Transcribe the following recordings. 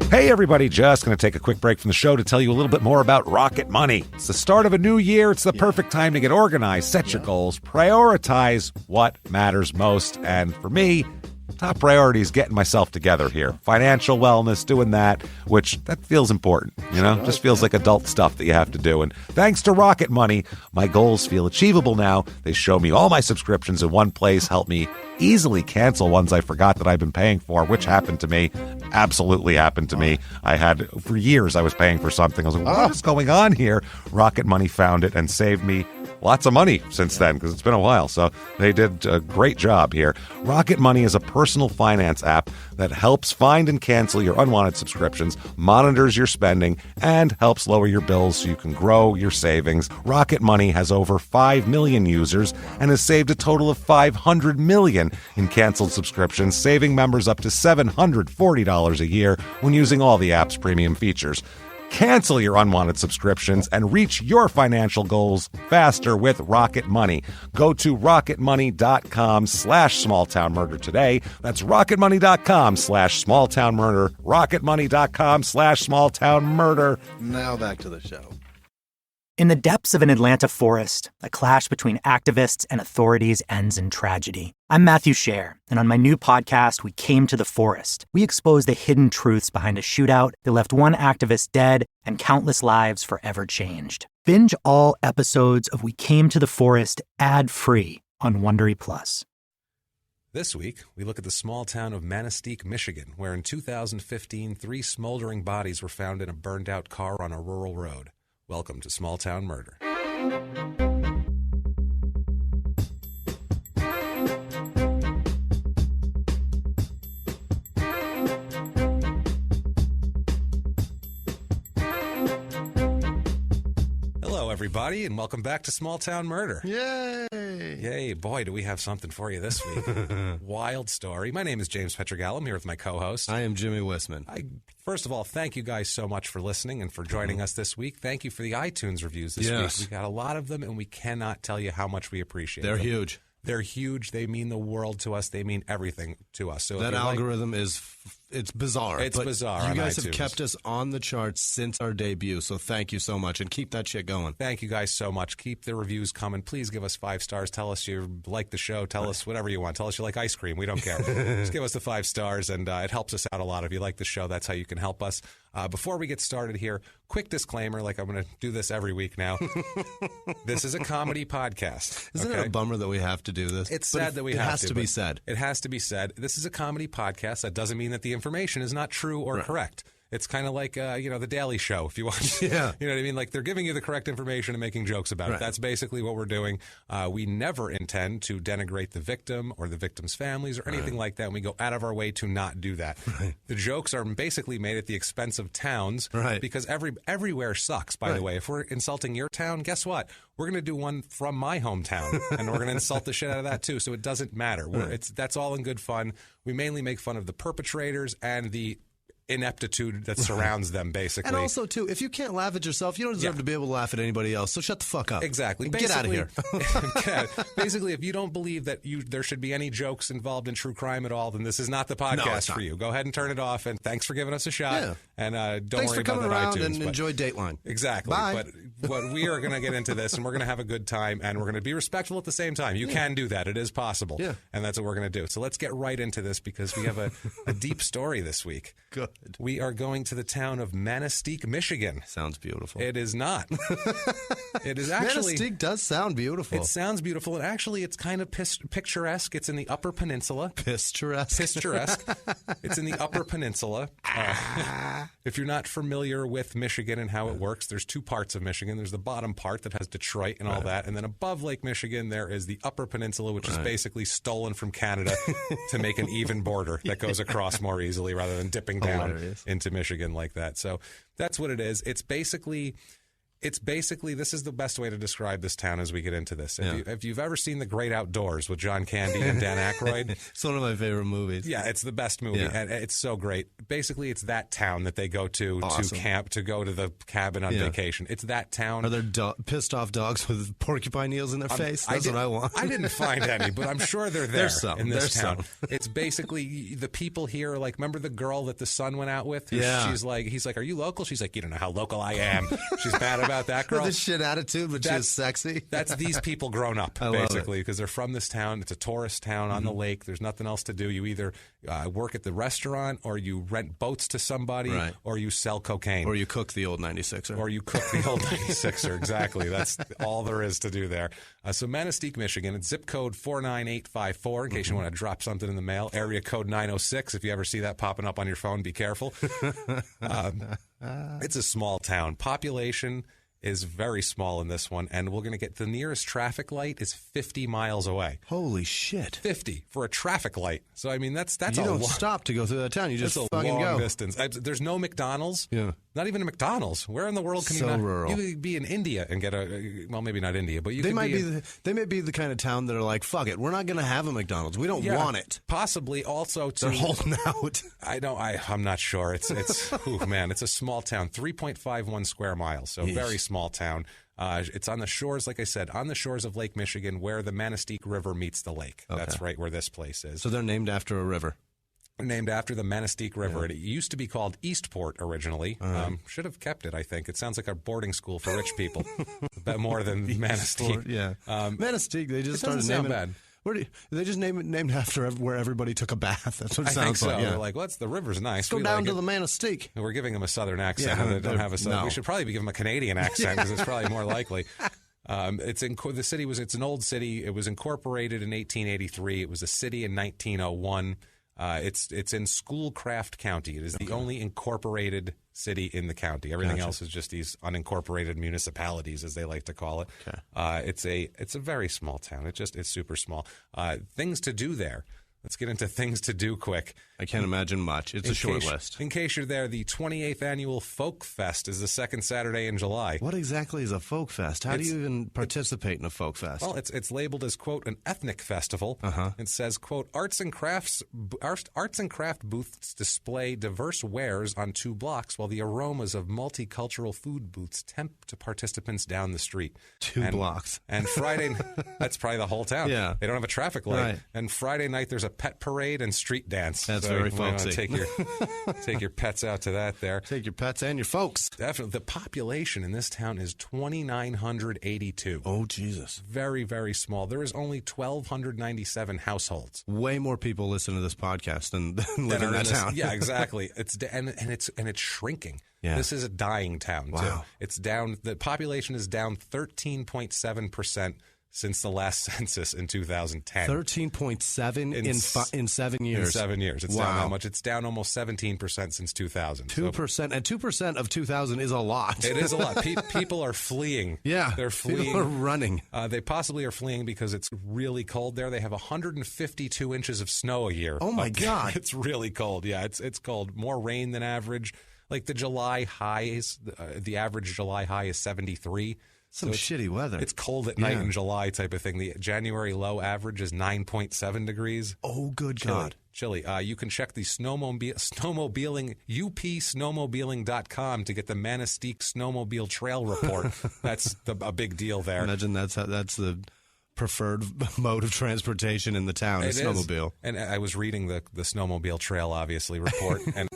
Hey everybody, just going to take a quick break from the show to tell you a little bit more about Rocket Money. It's the start of a new year. It's the perfect time to get organized, set your goals, prioritize what matters most. And for me, top priority is getting myself together here. Financial wellness, doing that, which that feels important, just feels like adult stuff that you have to do. And thanks to Rocket Money, my goals feel achievable now. They show me all my subscriptions in one place, help me easily cancel ones I forgot that I've been paying for, which happened to me. Absolutely happened to me. For years, I was paying for something. I was like, what is going on here? Rocket Money found it and saved me lots of money since then, because it's been a while. So they did a great job here. Rocket Money is a personal finance app that helps find and cancel your unwanted subscriptions, monitors your spending, and helps lower your bills so you can grow your savings. Rocket Money has over 5 million users and has saved a total of $500 million in canceled subscriptions, saving members up to $740 a year when using all the app's premium features. Cancel your unwanted subscriptions and reach your financial goals faster with Rocket Money. Go to rocketmoney.com/smalltownmurder today. That's rocketmoney.com/smalltownmurder. rocketmoney.com/smalltownmurder. Now back to the show. In the depths of an Atlanta forest, a clash between activists and authorities ends in tragedy. I'm Matthew Scher, and on my new podcast, We Came to the Forest, we expose the hidden truths behind a shootout that left one activist dead and countless lives forever changed. Binge all episodes of We Came to the Forest ad-free on Wondery Plus. This week, we look at the small town of Manistique, Michigan, where in 2015, 3 smoldering bodies were found in a burned-out car on a rural road. Welcome to Small Town Murder. Hello, everybody, and welcome back to Small Town Murder. Yay! Yay, boy, do we have something for you this week. Wild story. My name is James Pietragallo. I'm here with my co-host. I am Jimmy Whisman. First of all, thank you guys so much for listening and for joining us this week. Thank you for the iTunes reviews this week. We got a lot of them, and we cannot tell you how much we appreciate them. They're huge. They're huge. They mean the world to us. They mean everything to us. So that algorithm it's bizarre. It's bizarre. You guys have kept us on the charts since our debut, so thank you so much, and keep that shit going. Thank you guys so much. Keep the reviews coming. Please give us 5 stars. Tell us you like the show. Tell us whatever you want. Tell us you like ice cream. We don't care. Just give us the 5 stars, and it helps us out a lot. If you like the show, that's how you can help us. Before we get started here, quick disclaimer, like I'm going to do this every week now. This is a comedy podcast. Isn't it a bummer that we have to do this? It's sad that we have to. It has to be said. It has to be said. This is a comedy podcast. That doesn't mean that the information is not true or correct. It's kind of like, The Daily Show, if you watch. Yeah. You know what I mean? Like, they're giving you the correct information and making jokes about it. That's basically what we're doing. We never intend to denigrate the victim or the victim's families or anything like that, and we go out of our way to not do that. The jokes are basically made at the expense of towns because everywhere sucks, by the way. If we're insulting your town, guess what? We're going to do one from my hometown, and we're going to insult the shit out of that, too. So it doesn't matter. That's all in good fun. We mainly make fun of the perpetrators and the ineptitude that surrounds them, basically. And also, too, if you can't laugh at yourself, you don't deserve to be able to laugh at anybody else. So shut the fuck up. Exactly. Get out of here. Basically, if you don't believe that there should be any jokes involved in true crime at all, then this is not the podcast for you. Go ahead and turn it off. And thanks for giving us a shot. Yeah. And don't thanks worry for coming about that around iTunes. And enjoy Dateline. Exactly. Bye. But we are going to get into this, and we're going to have a good time, and we're going to be respectful at the same time. You can do that. It is possible. Yeah. And that's what we're going to do. So let's get right into this because we have a deep story this week. Good. We are going to the town of Manistique, Michigan. Sounds beautiful. It is not. It is actually... Manistique does sound beautiful. It sounds beautiful, and actually it's kind of picturesque. It's in the Upper Peninsula. Picturesque. It's in the Upper Peninsula. If you're not familiar with Michigan and how it works, there's 2 parts of Michigan. There's the bottom part that has Detroit and all that, and then above Lake Michigan there is the Upper Peninsula, which is basically stolen from Canada to make an even border that goes across more easily rather than dipping down into Michigan like that. So that's what it is. It's basically It's basically, this is the best way to describe this town as we get into this. Yeah. If you've ever seen The Great Outdoors with John Candy and Dan Aykroyd. It's one of my favorite movies. Yeah, it's the best movie, and it's so great. Basically, it's that town that they go to camp, to go to the cabin on vacation. It's that town. Are there pissed off dogs with porcupine eels in their face? That's what I want. I didn't find any, but I'm sure they're there in this town. Some. It's basically, the people here are like, remember the girl that the son went out with? Yeah. He's like, are you local? She's like, you don't know how local I am. She's mad about that girl. With this shit attitude, but she's sexy. That's these people grown up, basically, because they're from this town. It's a tourist town on the lake. There's nothing else to do. You either work at the restaurant, or you rent boats to somebody, or you sell cocaine. Or you cook the old 96er. Or you cook the old 96er, exactly. That's all there is to do there. So Manistique, Michigan, it's zip code 49854, in case you want to drop something in the mail. Area code 906. If you ever see that popping up on your phone, be careful. It's a small town. Population is very small in this one, and we're going to get the nearest traffic light is 50 miles away. Holy shit. 50 for a traffic light. So, I mean, that's you don't stop to go through that town. You just fucking long go. Distance. There's no McDonald's. Yeah. Not even a McDonald's. Where in the world can you not? Rural. You could be in India and get well, maybe not India, but they may be the kind of town that are like, fuck it, we're not going to have a McDonald's. We don't want it. Possibly also they're holding out. I'm not sure. It's man, it's a small town, 3.51 square miles, so very small town. It's on the shores, like I said, on the shores of Lake Michigan, where the Manistique River meets the lake. Okay. That's right where this place is. So they're named after a river. Named after the Manistique River. Yeah. It used to be called Eastport originally. Should have kept it, I think. It sounds like a boarding school for rich people. A bit more than Manistique. Yeah. Manistique, they just started naming it. They just named after where everybody took a bath. That's what it sounds like. Yeah. They're like, the river's nice. Let's go down to the Manistique. We're giving them a southern accent, and they don't have a southern. No. We should probably be giving them a Canadian accent, because it's probably more likely. The city it's an old city. It was incorporated in 1883. It was a city in 1901. It's in Schoolcraft County. It is the only incorporated city in the county. Everything else is just these unincorporated municipalities, as they like to call it. Okay. It's a very small town. It's super small. Things to do there. Let's get into things to do quick. I can't imagine much. It's a short list. In case you're there, the 28th Annual Folk Fest is the second Saturday in July. What exactly is a folk fest? How do you even participate in a folk fest? Well, it's labeled as, quote, an ethnic festival. It says, quote, arts and craft booths display diverse wares on 2 blocks, while the aromas of multicultural food booths tempt participants down the street. 2 blocks. And Friday, that's probably the whole town. Yeah. They don't have a traffic light. Right. And Friday night, there's a pet parade and street dance. That's very folksy. Take your pets out to that there. Take your pets and your folks. Definitely. The population in this town is 2,982. Oh, Jesus. Very, very small. There is only 1,297 households. Way more people listen to this podcast than live in that town. Yeah, exactly. It's shrinking. Yeah. This is a dying town, wow. too. It's down. The population is down 13.7% since the last census in 2010. 13.7 in 7 years. In 7 years. It's down that much. It's down almost 17% since 2000. 2%. And 2% of 2000 is a lot. It is a lot. People are fleeing. Yeah. They're fleeing. People are running. They possibly are fleeing because it's really cold there. They have 152 inches of snow a year. Oh, my God. It's really cold. Yeah, it's cold. More rain than average. Like the July highs, the average July high is 73. Some shitty weather. It's cold at night in July type of thing. The January low average is 9.7 degrees. Oh, good God. Chilly. You can check the snowmobiling, upsnowmobiling.com to get the Manistique Snowmobile Trail Report. That's a big deal there. Imagine that's the preferred mode of transportation in the town, a snowmobile. And I was reading the Snowmobile Trail, obviously, report, and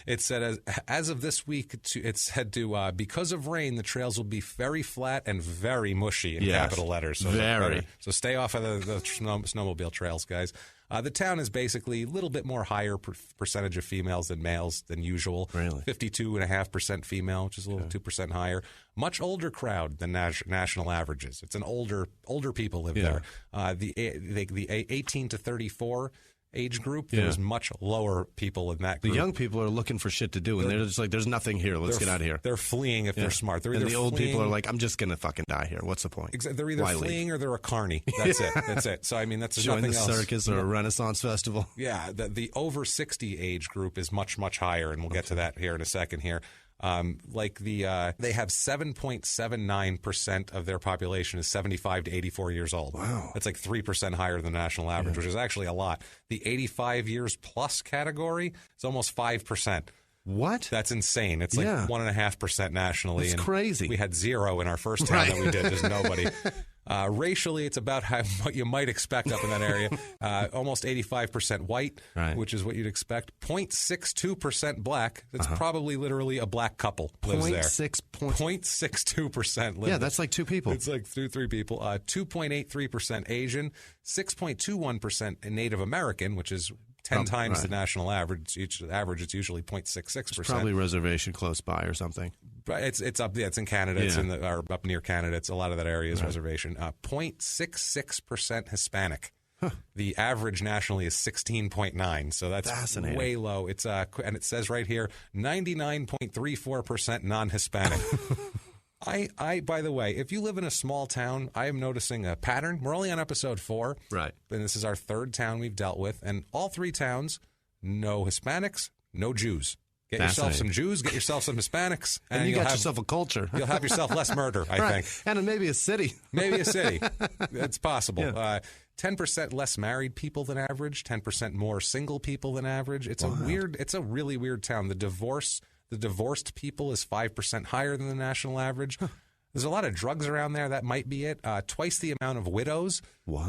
it said as of this week, it said because of rain, the trails will be very flat and very mushy in capital letters. So very. So stay off of the snowmobile trails, guys. The town is basically a little bit more higher percentage of females than males than usual. Really? 52.5% female, which is a little 2% higher. Much older crowd than national averages. It's an older people live there. The 18 to 34 age group, there was much lower people in that group. The young people are looking for shit to do, and they're just like, there's nothing here. Let's get out of here. They're fleeing if they're smart. And the old people are like, I'm just going to fucking die here. What's the point? They're either fleeing or they're a carny. That's it. That's it. So, I mean, that's join nothing the else. circus or a Renaissance festival. Yeah, the over 60 age group is much, much higher, and we'll get to that here in a second here. They have 7.79% of their population is 75 to 84 years old. Wow. That's like 3% higher than the national average, which is actually a lot. The 85 years plus category is almost 5%. What? That's insane. It's like 1.5% nationally. That's crazy. We had 0 in our first town that we did. There's nobody. Racially, it's about what you might expect up in that area. Almost 85% white, which is what you'd expect. 0.62% black. That's probably literally a black couple lives there. 0.62% live. Yeah, that's like 2 people. It's like 3 people. 2.83% Asian. 6.21% Native American, which is 10 times the national average. It's usually 0.66%. It's probably reservation close by or something. It's up. Yeah, it's in Canada. It's or up near Canada. It's a lot of that area is reservation. 0.66% Hispanic. Huh. The average nationally is 16.9. So that's way low. It's and it says right here 99.34% non-Hispanic. I by the way, if you live in a small town, I am noticing a pattern. We're only on episode 4. Right. And this is our 3rd town we've dealt with. And all 3 towns, no Hispanics, no Jews. Get yourself some Jews, get yourself some Hispanics. And you got yourself a culture. You'll have yourself less murder, I think. And maybe a city. Maybe a city. It's possible. 10% less married people than average, 10% more single people than average. It's a really weird town. The divorced people is 5% higher than the national average. There's a lot of drugs around there. That might be it. Twice the amount of widows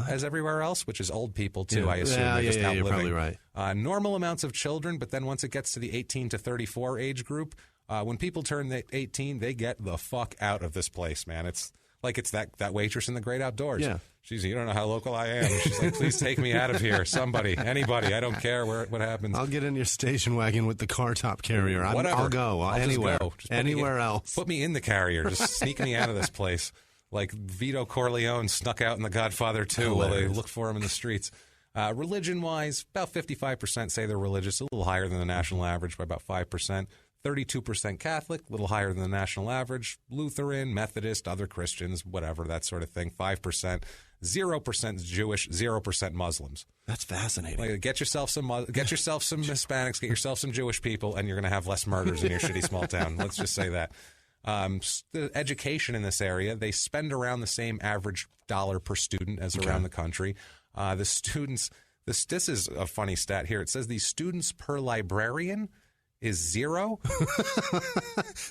as everywhere else, which is old people, too, I assume. They're just outliving. You're probably right. Normal amounts of children, but then once it gets to the 18 to 34 age group, when people turn 18, they get the fuck out of this place, man. It's like it's that waitress in The Great Outdoors. Yeah. You don't know how local I am. She's like, please take me out of here. Somebody, anybody. I don't care what happens. I'll get in your station wagon with the car top carrier. I'll go anywhere. Just anywhere else. Put me in the carrier. Just sneak me out of this place. Like Vito Corleone snuck out in The Godfather 2 while they look for him in the streets. Religion-wise, about 55% say they're religious, a little higher than the national average by about 5%. 32% Catholic, a little higher than the national average. Lutheran, Methodist, other Christians, whatever, that sort of thing, 5%. 0% Jewish, 0% Muslims. That's fascinating. Get yourself some Hispanics, get yourself some Jewish people, and you're going to have less murders in your shitty small town. Let's just say that. The education in this area, they spend around the same average dollar per student as around the country. The students, this is a funny stat here. It says the students per librarian is 0.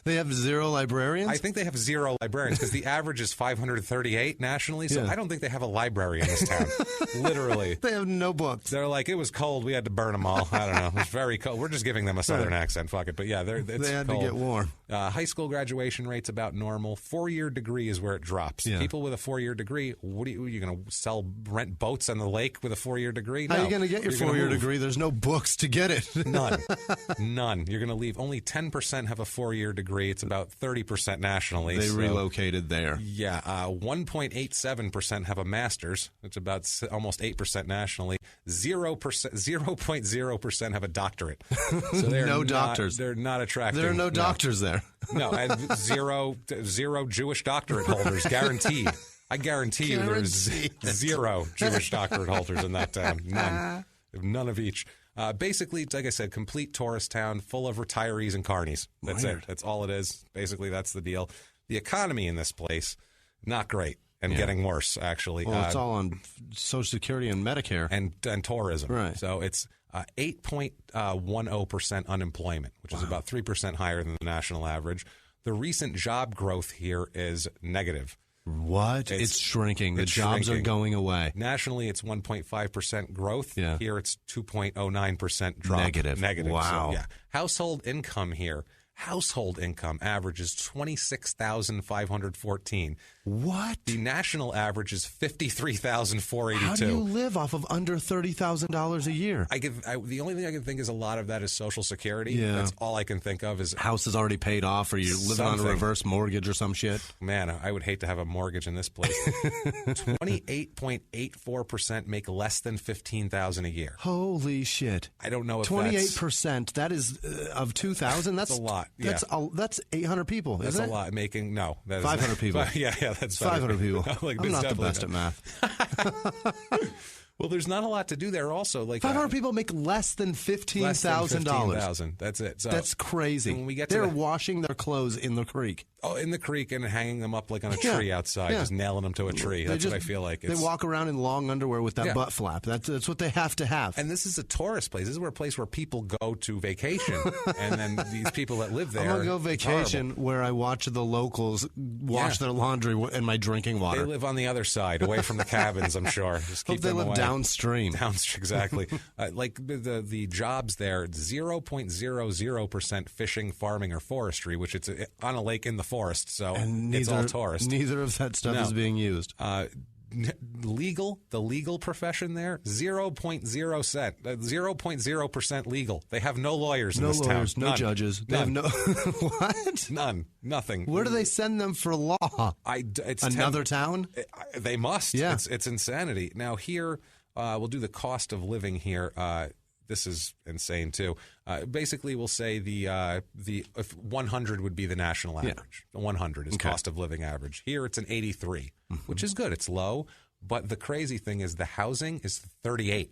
They have 0 librarians? I think they have 0 librarians because the average is 538 nationally. So I don't think they have a library in this town. Literally. They have no books. They're like, it was cold. We had to burn them all. I don't know. It was very cold. We're just giving them a southern accent. Fuck it. But yeah, they had cold. to get warm. High school graduation rate's about normal. 4-year degree is where it drops. Yeah. People with a 4-year degree, what are you going to rent boats on the lake with a 4-year degree? No. How are you going to get your 4-year degree? There's no books to get it. None. You're going to leave. Only 10% have a 4-year degree. It's about 30% nationally. They relocated there. Yeah. 1.87% have a master's. It's about almost 8% nationally. 0.0% have a doctorate. So they're no doctors. They're not attractive. There are no doctors there. No, and zero Jewish doctorate holders, guaranteed. I guarantee you there's 0 Jewish doctorate holders in that town. None of each. Basically, like I said, complete tourist town full of retirees and carnies. That's it. That's all it is. Basically, that's the deal. The economy in this place, not great and getting worse, actually. Well, it's all on Social Security and Medicare. And tourism. Right. So it's 8.10% unemployment, which is about 3% higher than the national average. The recent job growth here is negative. What? It's shrinking. The jobs are going away. Nationally, it's 1.5% growth. Yeah. Here, it's 2.09% drop. Negative. So, Wow. yeah. Household income here. Household income averages $26,514. What? The national average is $53,482. How do you live off of under $30,000 a year? The only thing I can think is a lot of that is Social Security. Yeah. That's all I can think of is house is already paid off, or you're living on a reverse mortgage or some shit. Man, I would hate to have a mortgage in this place. 28.84% make less than $15,000 a year. Holy shit! I don't know if 28%. That is of 2,000. That's a lot. That's 800 people. That's isn't a lot. Making 500 people. Yeah, that's 500 people. Like, I'm not the best at math. Well, there's not a lot to do there also. 500 people make less than $15,000. $15,000. That's it. So that's crazy. When we get to They're washing their clothes in the creek. Oh, in the creek and hanging them up like on a tree outside, just nailing them to a tree. That's what I feel like. They walk around in long underwear with that butt flap. That's what they have to have. And this is a tourist place. This is a place where people go to vacation. And then these people that live there. I'm going to go vacation where I watch the locals wash their laundry in my drinking water. They live on the other side, away from the cabins, I'm sure. Just keep them away. They live downstream. Exactly. Like the jobs there, 0.00% fishing, farming, or forestry, which it's on a lake in the forest, so it's all tourist. Neither of that stuff is being used. The legal profession there, 0.0% legal. They have no lawyers in this town. No judges. They have no what? None. Nothing. Where do they send them for law? It's another town? They must. Yeah. It's insanity. Now here, we'll do the cost of living here. This is insane too. Basically, we'll say if 100 would be the national average. 100 is cost of living average. Here, it's an 83, which is good. It's low, but the crazy thing is the housing is 38.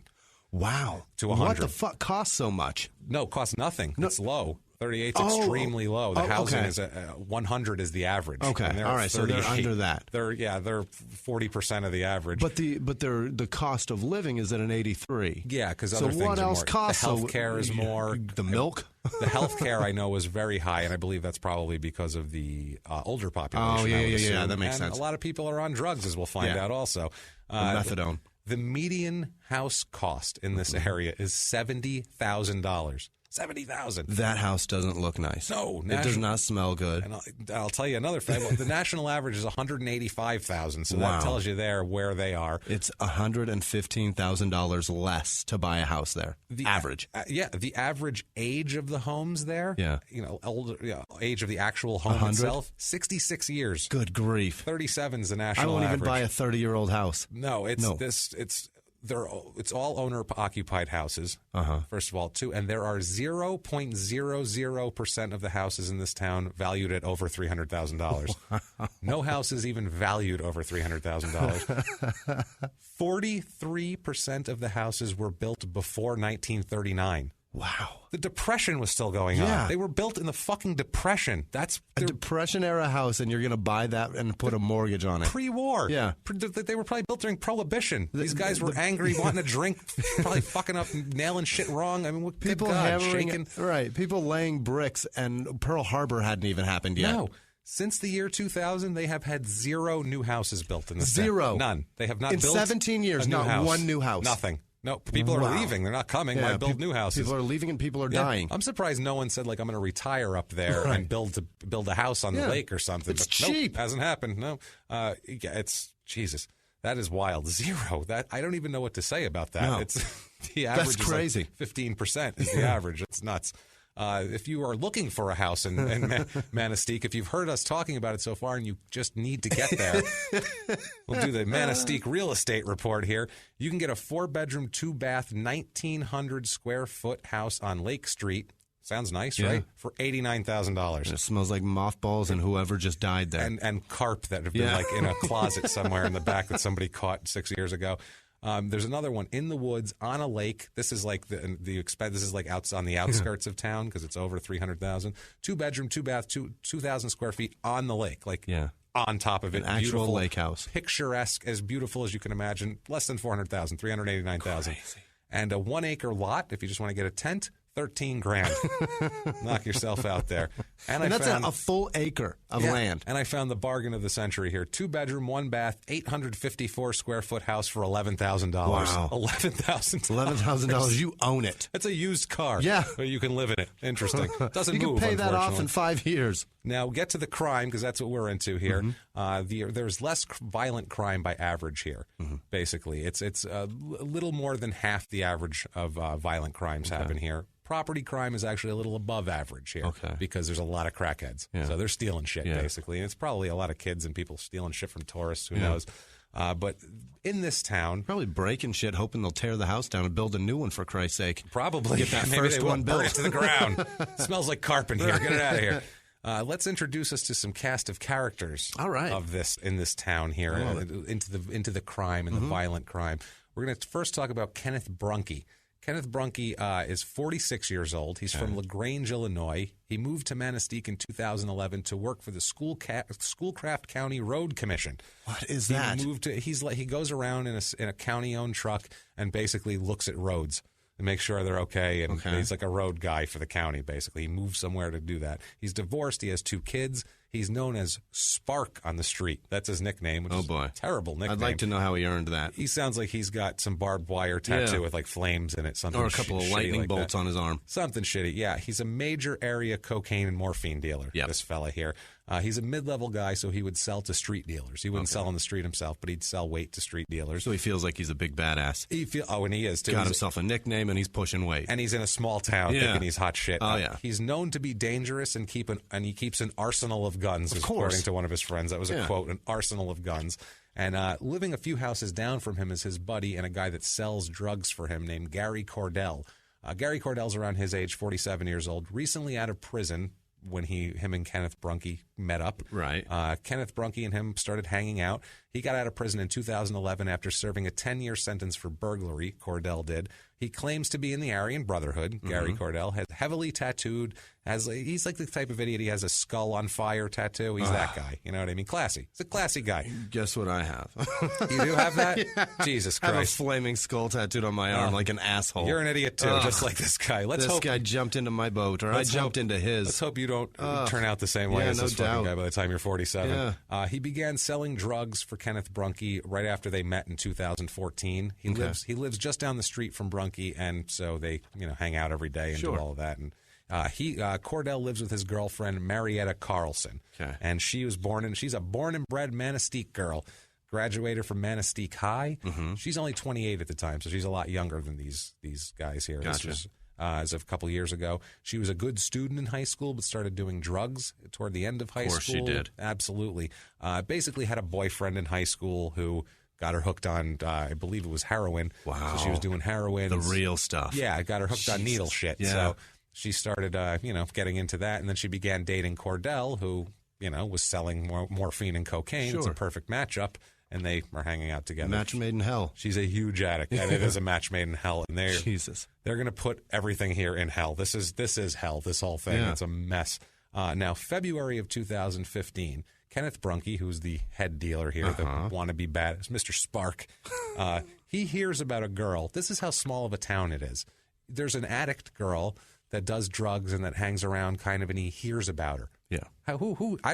Wow. To 100. What the fuck costs so much? No, it costs nothing. No. It's low. 38 is extremely low. The housing is 100 is the average. Okay, all right. So they're under that. They're 40% of the average. But the cost of living is at an 83. Yeah, because other things what are else more. costs? The healthcare is more. The milk. The healthcare I know is very high, and I believe that's probably because of the older population. Oh yeah, that makes sense. A lot of people are on drugs, as we'll find out. Also, methadone. The median house cost in this area is $70,000. $70,000. That house doesn't look nice. No, it does not smell good. And I'll tell you another fact. The national average is $185,000. So that tells you there where they are. It's $115,000 less to buy a house there. The average. The average age of the homes there. Yeah. Age of the actual home 100? itself. 66 years. Good grief. 37 is the national average. I won't average. even buy a 30-year-old house. No, it's all owner-occupied houses, first of all, too. And there are 0.00% of the houses in this town valued at over $300,000. No house is even valued over $300,000. 43% of the houses were built before 1939. Wow. The Depression was still going on. They were built in the fucking Depression. That's a Depression-era house, and you're going to buy that and put a mortgage on it. Pre-war. Yeah. They were probably built during Prohibition. These guys were angry, wanting to drink, probably fucking up, nailing shit wrong. I mean, people hammering, right. People laying bricks, and Pearl Harbor hadn't even happened yet. No. Since the year 2000, they have had 0 new houses built in this town. None. They have not built in 17 years, not one new house. Nothing. No, people are leaving. They're not coming. Why build new houses? People are leaving and people are dying. I'm surprised no one said, I'm going to retire up there and build a house on the lake or something. It's but cheap. Nope, hasn't happened. No. It's, Jesus, that is wild. 0. That I don't even know what to say about that. No. It's the average. That's crazy. Is 15% is the average. It's nuts. If you are looking for a house in Manistique, if you've heard us talking about it so far and you just need to get there, we'll do the Manistique real estate report here. You can get a 4-bedroom, 2-bath, 1,900 square foot house on Lake Street. Sounds nice, right? For $89,000. It smells like mothballs and whoever just died there. And carp that have been in a closet somewhere in the back that somebody caught 6 years ago. There's another one in the woods on a lake. This is like this is like out on the outskirts of town because it's over 300,000. 2-bedroom, 2-bath, 2,000 square feet on the lake. On top of it, an actual lake house, picturesque, as beautiful as you can imagine. Less than 400,000, 389,000, and a 1-acre lot. If you just want to get a tent. $13,000. Knock yourself out there. And that's a full acre of land. And I found the bargain of the century here. 2-bedroom, 1-bath, 854 square foot house for $11,000. Wow. $11,000. $11,000. You own it. It's a used car. Yeah. But you can live in it. Interesting. Doesn't move, you can pay that off in 5 years. Now, get to the crime, because that's what we're into here. There's less violent crime by average here, basically. It's a little more than half the average of violent crimes happen here. Property crime is actually a little above average here because there's a lot of crackheads. Yeah. So they're stealing shit, basically. And it's probably a lot of kids and people stealing shit from tourists. Who knows? But in this town... Probably breaking shit, hoping they'll tear the house down and build a new one, for Christ's sake. Probably. Get that first one built. Burn it to the ground. Smells like carp in here. Get it out of here. Let's introduce us to some cast of characters of this in this town here, into the crime and the violent crime. We're going to first talk about Kenneth Brunke. Kenneth Brunke is 46 years old. He's from LaGrange, Illinois. He moved to Manistique in 2011 to work for the Schoolcraft County Road Commission. What is that? He goes around in a county-owned truck and basically looks at roads and make sure they're okay. And he's like a road guy for the county, basically. He moved somewhere to do that. He's divorced. He has 2 kids. He's known as Spark on the street. That's his nickname, which is a terrible nickname. I'd like to know how he earned that. He sounds like he's got some barbed wire tattoo with like flames in it. Something or a couple of lightning bolts on his arm. Something shitty. Yeah, he's a major area cocaine and morphine dealer, this fella here. He's a mid-level guy, so he would sell to street dealers. He wouldn't sell on the street himself, but he'd sell weight to street dealers. So he feels like he's a big badass. And he is, too. Got himself a nickname, and he's pushing weight. And he's in a small town thinking he's hot shit. Oh, yeah. He's known to be dangerous and he keeps an arsenal of guns, according to one of his friends. That was a quote, an arsenal of guns. And living a few houses down from him is his buddy and a guy that sells drugs for him named Gary Cordell. Gary Cordell's around his age, 47 years old, recently out of prison when him and Kenneth Brunke met up. Right. Kenneth Brunke and him started hanging out. He got out of prison in 2011 after serving a 10-year sentence for burglary, Cordell did. He claims to be in the Aryan Brotherhood. Gary Cordell has heavily tattooed. He's like the type of idiot. He has a skull on fire tattoo. He's that guy. You know what I mean? Classy. He's a classy guy. Guess what I have? You do have that? Yeah. Jesus Christ. I have a flaming skull tattooed on my arm like an asshole. You're an idiot, too, just like this guy. This guy jumped into my boat, or I jumped into his. Let's hope you don't turn out the same way as this fucking guy by the time you're 47. Yeah. He began selling drugs for Kenneth Brunke right after they met in 2014. He lives just down the street from Brunke, and so they hang out every day and do all of that. And Cordell lives with his girlfriend Marietta Carlson, and she's a born and bred Manistique girl. Graduated from Manistique High. She's only 28 at the time, so she's a lot younger than these guys here. Gotcha. This was as of a couple years ago. She was a good student in high school, but started doing drugs toward the end of high school. Of course she did. Absolutely. Basically had a boyfriend in high school who got her hooked on, I believe it was heroin. Wow. So she was doing heroin. The real stuff. Yeah, got her hooked on needle shit. Yeah. So she started, getting into that, and then she began dating Cordell, who, was selling morphine and cocaine. It's a perfect matchup. And they are hanging out together. Match made in hell. She's a huge addict, and it is a match made in hell. And they're going to put everything here in hell. This is hell. This whole thing. It's a mess. Now, February of 2015, Kenneth Brunke, who's the head dealer here, the wannabe bad, Mr. Spark, he hears about a girl. This is how small of a town it is. There's an addict girl that does drugs and that hangs around kind of, and he hears about her. Yeah.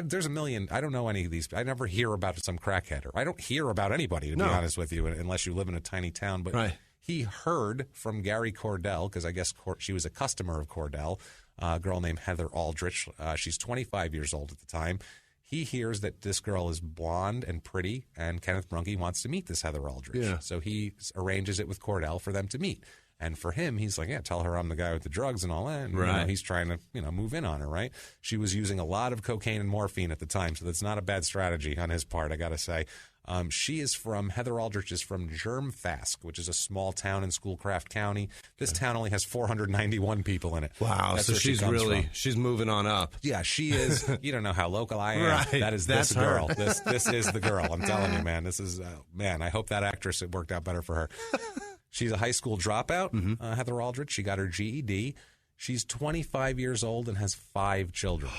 There's a million. I don't know any of these. I never hear about some crackhead. Or I don't hear about anybody, to be honest with you, unless you live in a tiny town. But he heard from Gary Cordell, because I guess she was a customer of Cordell, a girl named Heather Aldrich. She's 25 years old at the time. He hears that this girl is blonde and pretty, and Kenneth Brunke wants to meet this Heather Aldrich. Yeah. So he arranges it with Cordell for them to meet. And for him, he's like, tell her I'm the guy with the drugs and all that. And, he's trying to, move in on her, right? She was using a lot of cocaine and morphine at the time, so that's not a bad strategy on his part, I got to say. Heather Aldrich is from Germfask, which is a small town in Schoolcraft County. This town only has 491 people in it. Wow, that's so she's moving on up. Yeah, she is. You don't know how local I am. Right. That's this girl. This is the girl. I'm telling you, man. This is, I hope that actress, it worked out better for her. She's a high school dropout, Heather Aldrich. She got her GED. She's 25 years old and has 5 children.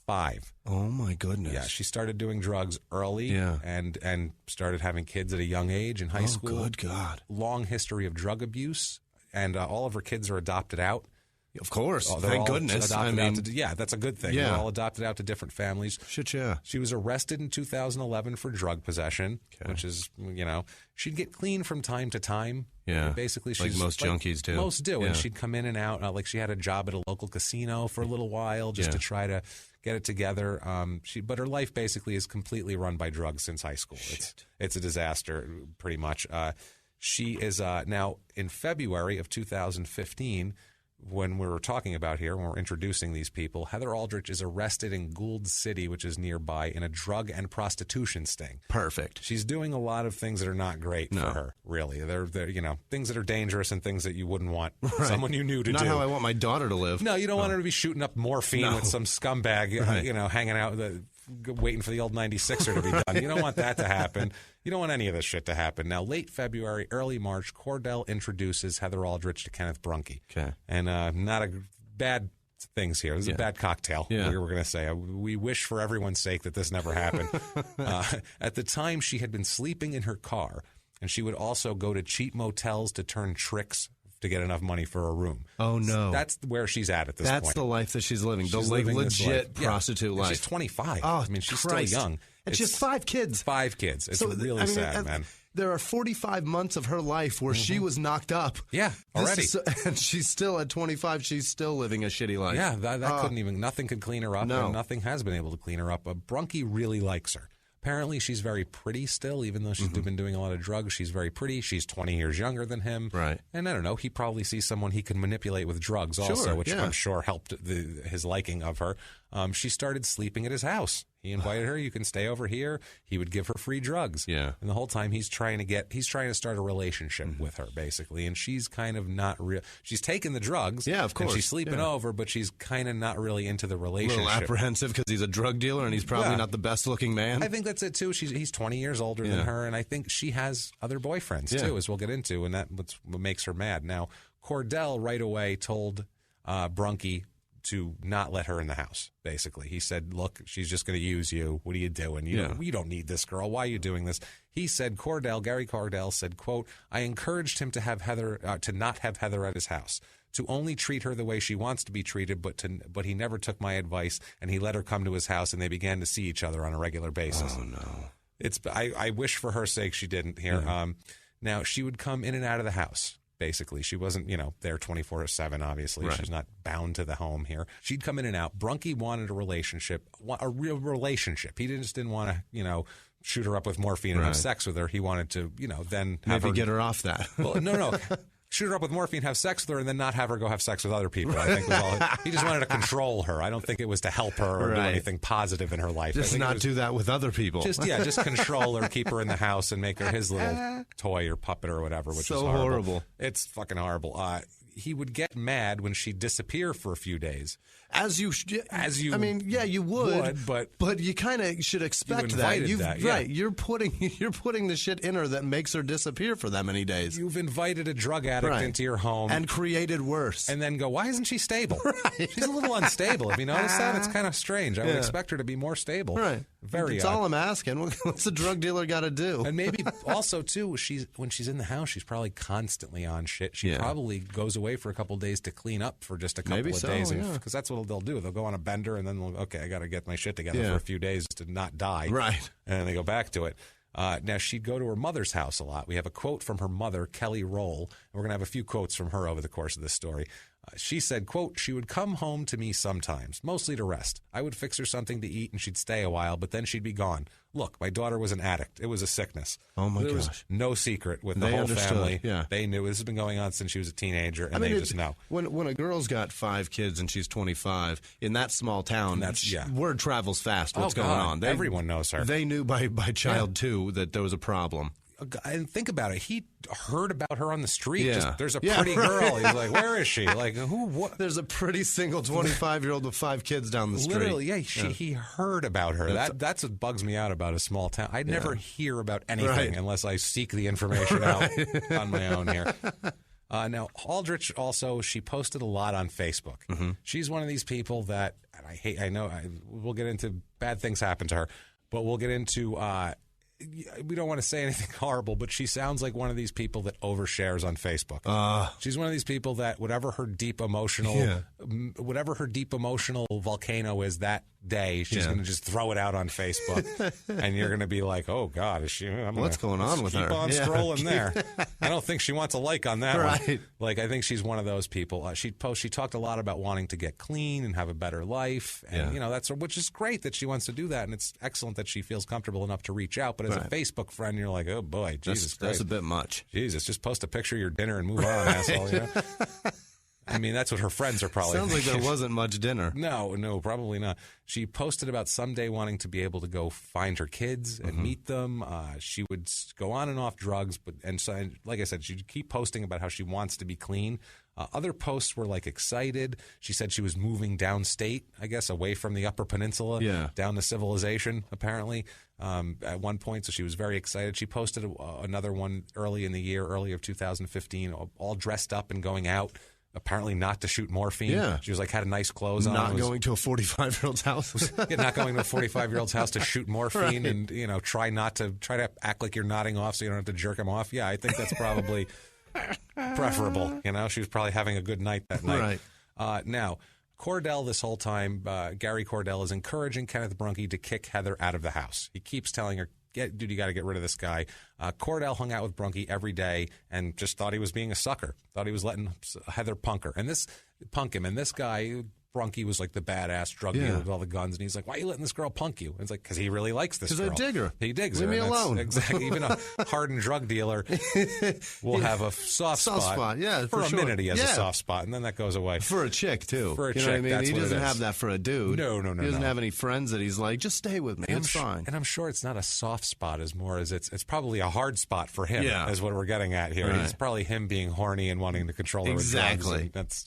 5. Oh, my goodness. Yeah, she started doing drugs early and started having kids at a young age in high school. Oh, good God. Long history of drug abuse, and all of her kids are adopted out. Of course. Thank goodness. That's a good thing. Yeah. They're all adopted out to different families. Shit, yeah. She was arrested in 2011 for drug possession, which is, she'd get clean from time to time. Yeah. Basically, like most junkies do. Most do. Yeah. And she'd come in and out. Like she had a job at a local casino for a little while just to try to get it together. But her life basically is completely run by drugs since high school. It's a disaster, pretty much. She is now in February of 2015. When we were talking about here, when we're introducing these people, Heather Aldrich is arrested in Gould City, which is nearby, in a drug and prostitution sting. Perfect. She's doing a lot of things that are not great for her, really. They're things that are dangerous and things that you wouldn't want someone you knew to do. Not how I want my daughter to live. No, you don't want her to be shooting up morphine with some scumbag, hanging out waiting for the old 96er to be done. You don't want that to happen. You don't want any of this shit to happen. Now, late February, early March, Cordell introduces Heather Aldrich to Kenneth Brunke. Okay. And not a bad things here. This is a bad cocktail, we were going to say. We wish for everyone's sake that this never happened. At the time, she had been sleeping in her car, and she would also go to cheap motels to turn tricks to get enough money for a room. Oh, no. That's where she's at this point. That's the life that she's living. The legit prostitute life. She's 25. Oh, I mean, she's still young. And she has 5 kids. 5 kids. It's really sad, man. There are 45 months of her life where she was knocked up. Yeah, already. And she's still, at 25, she's still living a shitty life. Yeah, that couldn't even, nothing could clean her up. No. And nothing has been able to clean her up. But Brunke really likes her. Apparently, she's very pretty still, even though she's been doing a lot of drugs. She's very pretty. She's 20 years younger than him. Right. And I don't know, he probably sees someone he can manipulate with drugs also, which I'm sure helped his liking of her. She started sleeping at his house. He invited her. You can stay over here. He would give her free drugs. Yeah. And the whole time he's trying to start a relationship with her, basically. And she's kind of not real. She's taking the drugs. Yeah, of course. And she's sleeping over, but she's kind of not really into the relationship. A little apprehensive because he's a drug dealer and he's probably not the best looking man. I think that's it too. He's 20 years older than her, and I think she has other boyfriends too, as we'll get into, and that's what makes her mad. Now, Cordell right away told Brunke to not let her in the house, basically. He said, look, she's just going to use you. What are you doing? You don't need this girl. Why are you doing this? He said, Gary Cordell said, quote, I encouraged him to have Heather, to not have Heather at his house, to only treat her the way she wants to be treated, but he never took my advice, and he let her come to his house, and they began to see each other on a regular basis. Oh, no. I wish for her sake she didn't here. Yeah. Now, she would come in and out of the house. Basically, she wasn't, there 24/7, obviously. Right. She's not bound to the home here. She'd come in and out. Brunke wanted a real relationship. He just didn't want to, shoot her up with morphine and have sex with her. He wanted to, then have maybe get her off that. Well, no. Shoot her up with morphine, have sex with her, and then not have her go have sex with other people. I think was all. He just wanted to control her. I don't think it was to help her or do anything positive in her life. Just not do that with other people. Just control her, keep her in the house, and make her his little toy or puppet or whatever, which is horrible. It's fucking horrible. He would get mad when she'd disappear for a few days. As you I mean, yeah, you would but you kind of should expect that. Right. You're putting the shit in her that makes her disappear for that many days. You've invited a drug addict into your home and created worse. And then go, why isn't she stable? Right. She's a little unstable. Have you noticed that? It's kind of strange. I would expect her to be more stable. Right. That's all I'm asking. What's a drug dealer got to do? And maybe also too, when she's in the house, she's probably constantly on shit. She probably goes away for a couple of days to clean up for just a couple of days, because that's what they'll do. They'll go on a bender and then I got to get my shit together for a few days to not die. Right. And then they go back to it. Now, she'd go to her mother's house a lot. We have a quote from her mother, Kelly Roll, and we're going to have a few quotes from her over the course of this story. She said, quote, she would come home to me sometimes, mostly to rest. I would fix her something to eat and she'd stay a while, but then she'd be gone. Look, my daughter was an addict. It was a sickness. Oh, my gosh. There was no secret with the whole family. Yeah. They knew. This has been going on since she was a teenager, and they just know. When a girl's got 5 kids and she's 25, in that small town, word travels fast. What's going on? Everyone knows her. They knew by child 2 that there was a problem. And think about it. He heard about her on the street. Yeah. There's a pretty girl. He's like, where is she? Like, who? What? There's a pretty single 25-year-old with 5 kids down the street. Literally, he heard about her. That's what bugs me out about a small town. I never hear about anything unless I seek the information out on my own here. Now, Aldrich also, she posted a lot on Facebook. Mm-hmm. She's one of these people that, and we'll get into bad things happen to her, but we'll get into... we don't want to say anything horrible, but she sounds like one of these people that overshares on Facebook. She's one of these people that whatever her deep emotional volcano is that day, she's going to just throw it out on Facebook, and you're going to be like, "Oh God, is she? What's going on with her?" Keep on scrolling there. I don't think she wants a like on that one. Like, I think she's one of those people. She talked a lot about wanting to get clean and have a better life, and which is great that she wants to do that, and it's excellent that she feels comfortable enough to reach out. But as a Facebook friend, you're like, oh boy, Jesus Christ, that's a bit much. Jesus, just post a picture of your dinner and move on, asshole. I mean, that's what her friends are probably Sounds thinking. Like there wasn't much dinner. No, probably not. She posted about someday wanting to be able to go find her kids and meet them. She would go on and off drugs, and like I said, she'd keep posting about how she wants to be clean. Other posts were like excited. She said she was moving downstate, I guess, away from the Upper Peninsula, down to civilization, apparently, at one point. So she was very excited. She posted another one early of 2015, all dressed up and going out. Apparently not to shoot morphine. Yeah. She was like, had a nice clothes on. Not going to a 45-year-old's house. Not going to a 45-year-old's house to shoot morphine and, try to act like you're nodding off so you don't have to jerk him off. Yeah, I think that's probably preferable. She was probably having a good night that night. Right. Now, Cordell this whole time, Gary Cordell is encouraging Kenneth Brunke to kick Heather out of the house. He keeps telling her, dude, you got to get rid of this guy. Cordell hung out with Brunke every day and just thought he was being a sucker. Thought he was letting Heather punk him. And this guy, Brunke, was like the badass drug dealer with all the guns. And he's like, why are you letting this girl punk you? And it's like, because he really likes this girl. Because I dig her. He digs her. Leave me alone. Exactly. Even a hardened drug dealer will have a soft spot. Yeah, for a minute he has a soft spot, and then that goes away. For a chick, too. For a chick, what I mean? that's he what doesn't have that for a dude. No. He doesn't have any friends that he's like, just stay with me. It's fine. And I'm sure it's not a soft spot as more as it's probably a hard spot for him, is what we're getting at here. Right. It's probably him being horny and wanting to control her with drugs. And that's,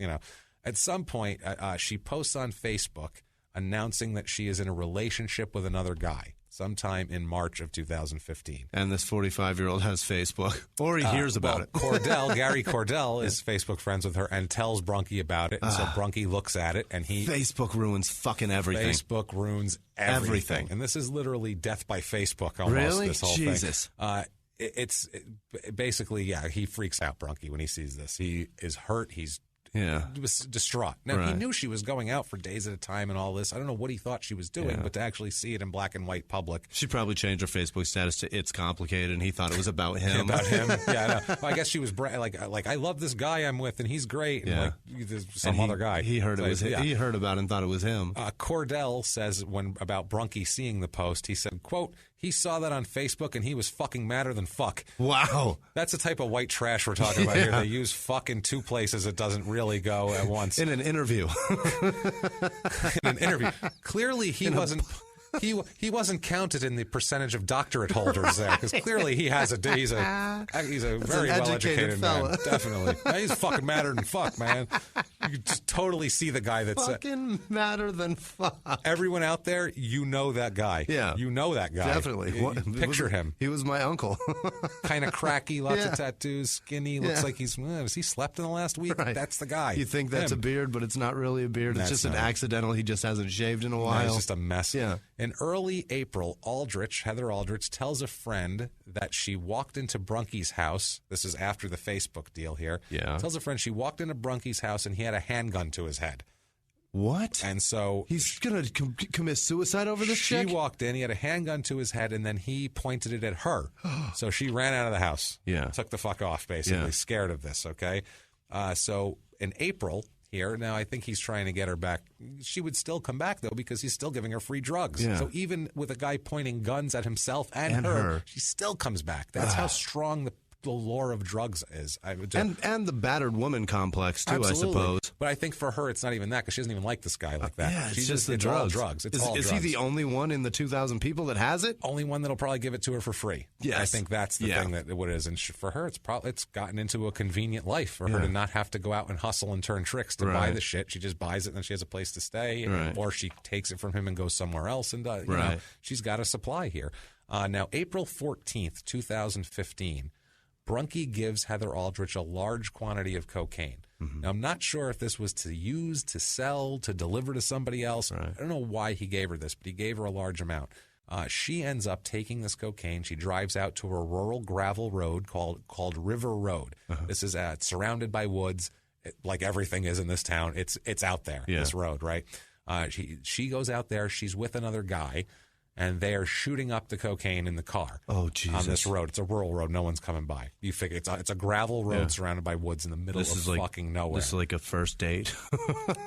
At some point, she posts on Facebook announcing that she is in a relationship with another guy sometime in March of 2015. And this 45-year-old has Facebook, or he hears about it. Gary Cordell is Facebook friends with her and tells Brunke about it. And so Brunke looks at it, and Facebook ruins fucking everything. Facebook ruins everything. And this is literally death by Facebook almost, really? This whole Jesus. thing. It's basically, he freaks out, Brunke, when he sees this. He is hurt. He was distraught. Now, he knew she was going out for days at a time and all this. I don't know what he thought she was doing, but to actually see it in black and white public. She probably changed her Facebook status to "It's complicated," and he thought it was about him. About him. Yeah, I know. Well, I guess she was like, I love this guy I'm with, and he's great. And like, there's some other guy. He heard it was him. He heard about it and thought it was him. Cordell says about Brunke seeing the post, he said, quote, he saw that on Facebook and he was fucking madder than fuck. Wow. That's the type of white trash we're talking about here. They use fuck in two places it doesn't really go at once. In an interview. Clearly he wasn't... He wasn't counted in the percentage of doctorate holders there, because clearly he's a very well-educated man. Definitely. He's fucking madder than fuck, man. You can just totally see the guy that's... Fucking madder than fuck. Everyone out there, you know that guy. Yeah. You know that guy. Definitely. Picture him. He was my uncle. Kind of cracky, lots of tattoos, skinny, looks like has he slept in the last week? Right. That's the guy. You think that's a beard, but it's not really a beard. It's just an accidental. He just hasn't shaved in a while. It's just a mess. Yeah. In early April, Heather Aldrich, tells a friend that she walked into Brunke's house. This is after the Facebook deal here. Yeah. Tells a friend she walked into Brunke's house and he had a handgun to his head. What? And so... He's going to commit suicide over this chick? She walked in, he had a handgun to his head, and then he pointed it at her. So she ran out of the house. Yeah. Took the fuck off, basically, scared of this, okay? So in April... Here. Now, I think he's trying to get her back. She would still come back, though, because he's still giving her free drugs. Yeah. So even with a guy pointing guns at himself and her, she still comes back. That's how strong the lore of drugs is. And the battered woman complex, too, absolutely. I suppose. But I think for her, it's not even that, because she doesn't even like this guy like that. Yeah, She's just the it's drugs. all drugs. It's all drugs. Is he the only one in the 2,000 people that has it? Only one that'll probably give it to her for free. Yes. I think that's the thing that what it is. And for her, it's gotten into a convenient life for her to not have to go out and hustle and turn tricks to buy the shit. She just buys it, and then she has a place to stay, or she takes it from him and goes somewhere else. And you know, she's got a supply here. Now, April 14th, 2015, Brunke gives Heather Aldrich a large quantity of cocaine. Now, I'm not sure if this was to use, to sell, to deliver to somebody else. I don't know why he gave her this, but he gave her a large amount. She ends up taking this cocaine. She drives out to a rural gravel road called River Road. This is surrounded by woods, like everything is in this town. It's out there, this road, right? She goes out there. She's with another guy. And they are shooting up the cocaine in the car. Oh, Jesus. On this road. It's a rural road. No one's coming by. You figure it's a gravel road surrounded by woods in the middle of fucking nowhere. This is like a first date.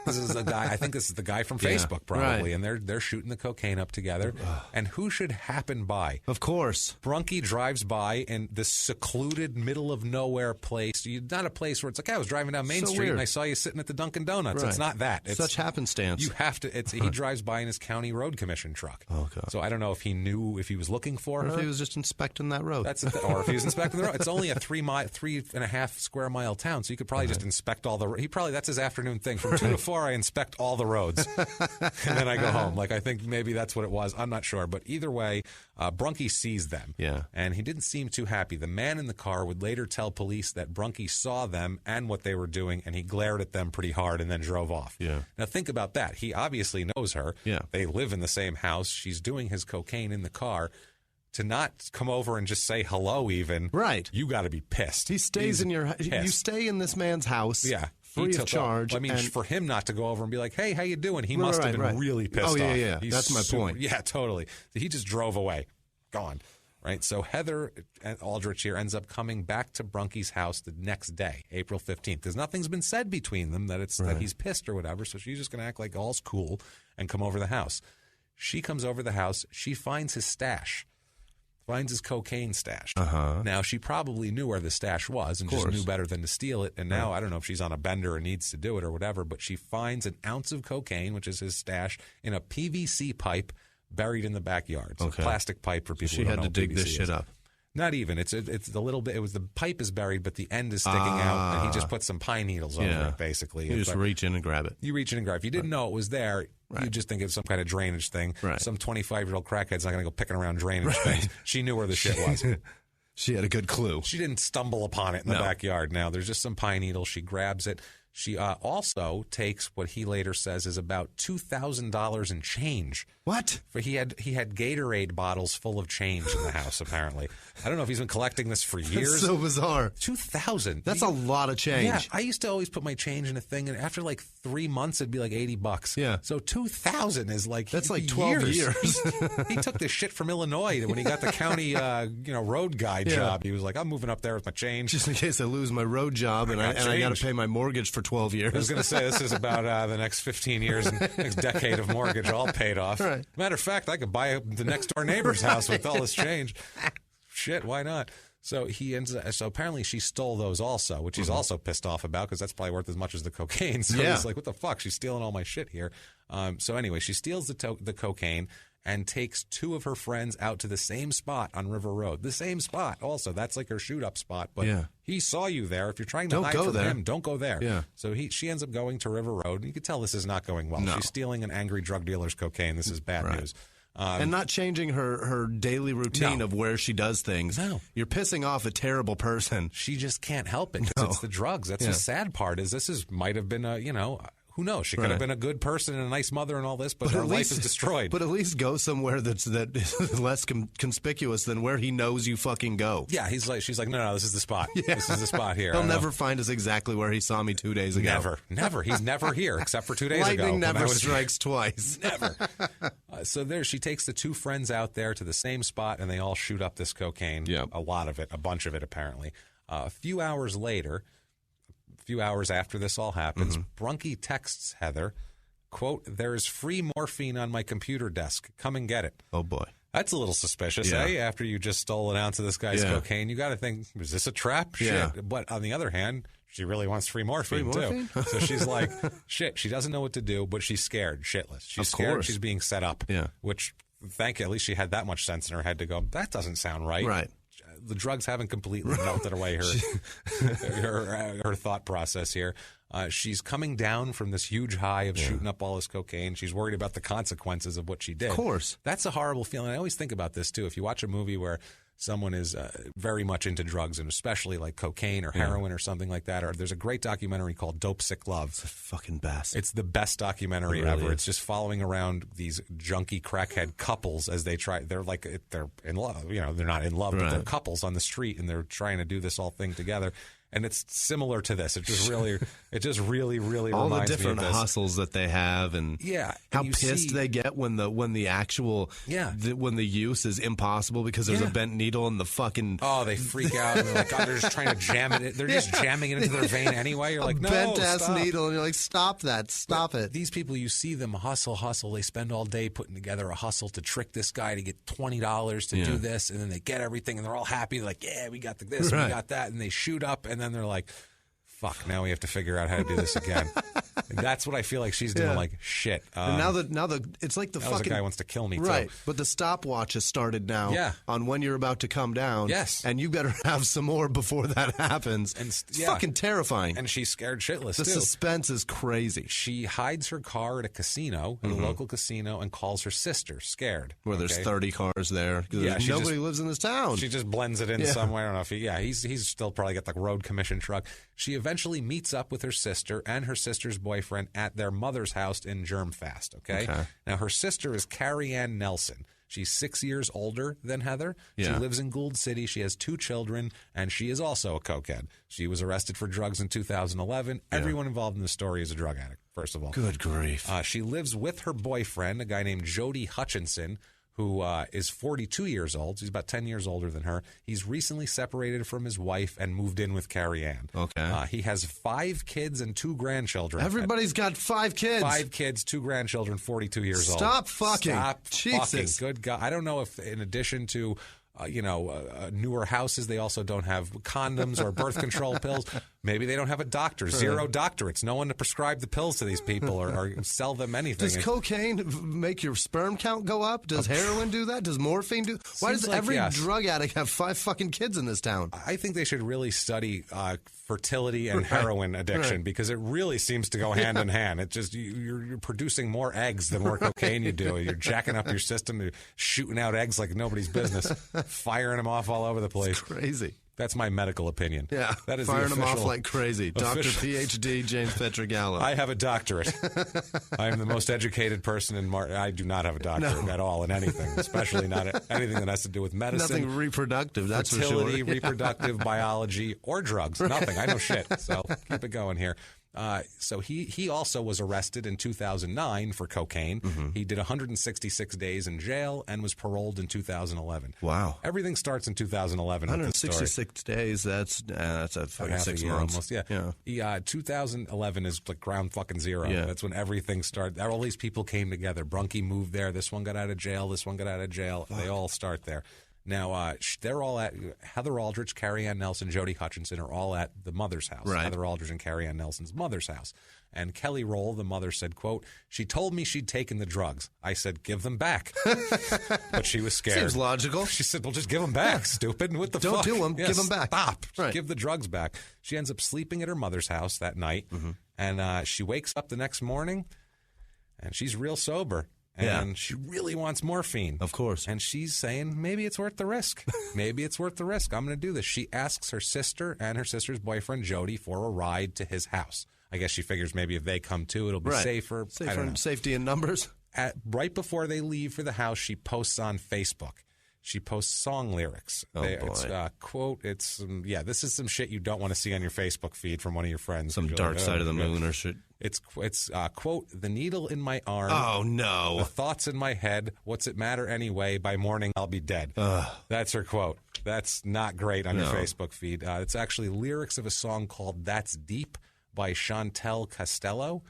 This is a guy. I think this is the guy from Facebook, probably. And they're shooting the cocaine up together. And who should happen by? Of course. Brunke drives by in this secluded, middle of nowhere place. Not a place where it's like, I was driving down Main Street and I saw you sitting at the Dunkin' Donuts. It's not that. It's such happenstance. You have to. He drives by in his county road commission truck. Oh, God. So I don't know if he knew if he was looking for her. Or if he was just inspecting that road. Or if he was inspecting the road. It's only a 3.5 square mile town, so you could probably just inspect all the. That's his afternoon thing. From 2 to 4, I inspect all the roads, and then I go home. Like I think maybe that's what it was. I'm not sure, but either way, Brunke sees them. Yeah, and he didn't seem too happy. The man in the car would later tell police that Brunke saw them and what they were doing, and he glared at them pretty hard and then drove off. Yeah. Now think about that. He obviously knows her. Yeah. They live in the same house. She's doing his cocaine in the car. To not come over and just say hello, even right? You got to be pissed. He stays in your. Pissed. You stay in this man's house. Yeah. Free of charge. I mean, for him not to go over and be like, "Hey, how you doing?" He must have been really pissed off. Oh yeah. That's my point. Yeah, totally. He just drove away, gone. Right. So Heather Aldrich here ends up coming back to Brunke's house the next day, April 15th, because nothing's been said between them that that he's pissed or whatever. So she's just going to act like all's cool and come over the house. She comes over the house. She finds his stash. Finds his cocaine stash. Now, she probably knew where the stash was and just knew better than to steal it. And now, I don't know if she's on a bender and needs to do it or whatever, but she finds an ounce of cocaine, which is his stash, in a PVC pipe buried in the backyard. It's a plastic pipe for people who don't know. She had to dig PVC this shit up. Not even. It's the little bit. It was the pipe is buried, but the end is sticking out, and he just put some pine needles over it. Basically, you just reach in and grab it. You reach in and grab. If you didn't know it was there, you just think it's some kind of drainage thing. Right. Some 25-year-old crackhead's not going to go picking around drainage things. She knew where the shit was. She had a good clue. She didn't stumble upon it in the backyard. Now there's just some pine needles. She grabs it. She also takes what he later says is about $2,000 in change. What? For he had Gatorade bottles full of change in the house. Apparently, I don't know if he's been collecting this for years. That's so bizarre. 2,000. That's a lot of change. Yeah, I used to always put my change in a thing, and after like 3 months, it'd be like $80. Yeah. So 2,000 is like that's like 12 years. He took this shit from Illinois when he got the county road guy job. He was like, I'm moving up there with my change just in case I lose my road job and I got to pay my mortgage for 12 years. I was going to say this is about the next 15 years and next decade of mortgage all paid off. Right. Matter of fact, I could buy the next door neighbor's house with all this change. Shit, why not? So so apparently she stole those also, which he's also pissed off about because that's probably worth as much as the cocaine. So he's like, what the fuck? She's stealing all my shit here. So anyway, she steals the cocaine and takes 2 of her friends out to the same spot on River Road. The same spot also. That's like her shoot-up spot. But he saw you there. If you're trying to hide from him, don't go there. Yeah. So she ends up going to River Road, and you can tell this is not going well. No. She's stealing an angry drug dealer's cocaine. This is bad news. And not changing her daily routine of where she does things. No. You're pissing off a terrible person. She just can't help it. It's the drugs. That's the sad part is might have been who knows? She could have been a good person and a nice mother and all this, but her life is destroyed. But at least go somewhere that is less conspicuous than where he knows you fucking go. Yeah, she's like, no, this is the spot. Yeah. This is the spot here. He'll never find us exactly where he saw me 2 days ago. Never. He's never here except for 2 days ago. Lightning never strikes twice. Never. So she takes the 2 friends out there to the same spot, and they all shoot up this cocaine. Yep. A lot of it, a bunch of it apparently. A few hours later. Few hours after this all happens, Brunke texts Heather, quote, "There's free morphine on my computer desk. Come and get it." Oh, boy. That's a little suspicious, eh? After you just stole an ounce of this guy's cocaine, you got to think, is this a trap? Yeah. Shit. But on the other hand, she really wants free morphine, too. So she's like, shit, she doesn't know what to do, but she's scared, shitless. She's scared she's being set up, which, thank you, at least she had that much sense in her head to go, that doesn't sound right. Right. The drugs haven't completely melted away her thought process here. She's coming down from this huge high of shooting up all this cocaine. She's worried about the consequences of what she did. Of course. That's a horrible feeling. I always think about this, too. If you watch a movie where someone is very much into drugs, and especially like cocaine or heroin or something like that, or there's a great documentary called Dope Sick Love. It's the fucking best. It's the best documentary ever. It's just following around these junkie crackhead couples as they try. They're in love. They're not in love, but they're couples on the street, and they're trying to do this whole thing together. And it's similar to this. It just really all reminds the different me of this. hustles that they have, and how pissed they get when the actual when the use is impossible because there's a bent needle in the fucking. Oh, they freak out and they're like, they're just trying to jam it. They're just jamming it into their vein anyway. You're like, no, bent ass stop. needle, and you're like, stop that, stop it. These people, you see them hustle. They spend all day putting together a hustle to trick this guy to get $20 to do this, and then they get everything, and they're all happy. They're like, yeah, we got this, we got that, and they shoot up, and then they're like, fuck, now we have to figure out how to do this again. And that's what I feel like she's doing, like, shit. And now it's like the fucking... guy wants to kill me, right, too. but the stopwatch has started now on when you're about to come down. Yes. And you better have some more before that happens. And it's fucking terrifying. And she's scared shitless, The suspense is crazy. She hides her car at a casino, at a local casino, and calls her sister, scared. Where there's 30 cars there. Nobody lives in this town. She just blends it in somewhere. I don't know if he's still probably got the road commission truck. She eventually meets up with her sister and her sister's boyfriend at their mother's house in Germfast, okay? Now, her sister is Carrie Ann Nelson. She's 6 years older than Heather. She lives in Gould City. She has 2 children, and she is also a cokehead. She was arrested for drugs in 2011. Everyone involved in the story is a drug addict, first of all. Good grief. She lives with her boyfriend, a guy named Jody Hutchinson, who is 42 years old. He's about 10 years older than her. He's recently separated from his wife and moved in with Carrie Ann. Okay. He has 5 kids and 2 grandchildren. Everybody's got 5 kids. 5 kids, 2 grandchildren, 42 years old. Stop fucking. Jesus. Fucking. Good God. I don't know if in addition to... newer houses, they also don't have condoms or birth control pills. Maybe they don't have a doctor. 0 doctorates. No one to prescribe the pills to these people or sell them anything. Does cocaine make your sperm count go up? Does heroin do that? Does morphine do? Why does every drug addict have 5 fucking kids in this town? I think they should really study fertility and heroin addiction because it really seems to go hand in hand. It just you're producing more eggs the more cocaine you do. You're jacking up your system. You're shooting out eggs like nobody's business. Firing them off all over the place. It's crazy. That's my medical opinion. Yeah, that is firing them off like crazy. Dr. Ph.D. James Pietragallo. I have a doctorate. I am the most educated person in I do not have a doctorate at all in anything, especially not anything that has to do with medicine. Nothing reproductive, that's for sure. Fertility, reproductive, biology, or drugs. Nothing. I know shit. So keep it going here. So he also was arrested in 2009 for cocaine. He did 166 days in jail and was paroled in 2011. Wow. Everything starts in 2011. 166 days, that's a fucking 6 months. Almost, 2011 is like ground fucking zero. Yeah. That's when everything started. All these people came together. Brunky moved there. This one got out of jail. This one got out of jail. They all start there. Now, they're all at Heather Aldrich, Carrie Ann Nelson, Jody Hutchinson are all at the mother's house. Right. Heather Aldrich and Carrie Ann Nelson's mother's house. And Kelly Roll, the mother, said, quote, "She told me she'd taken the drugs. I said, give them back." But she was scared. Seems logical. She said, well, just give them back, stupid. What the fuck? Don't do them. Give them back. Stop. Right. Give the drugs back. She ends up sleeping at her mother's house that night. And she wakes up the next morning, and she's real sober. And she really wants morphine. Of course. And she's saying, maybe it's worth the risk. Maybe it's worth the risk. I'm going to do this. She asks her sister and her sister's boyfriend, Jody, for a ride to his house. I guess she figures maybe if they come too, it'll be safer. Safety in numbers. Right before they leave for the house, she posts on Facebook. She posts song lyrics. Oh, boy. It's quote, this is some shit you don't want to see on your Facebook feed from one of your friends. Some dark side of the moon or shit. It's quote, "The needle in my arm. Oh, no. The thoughts in my head. What's it matter anyway? By morning, I'll be dead." That's her quote. That's not great on your Facebook feed. It's actually lyrics of a song called "That's Deep" by Chantel Costello.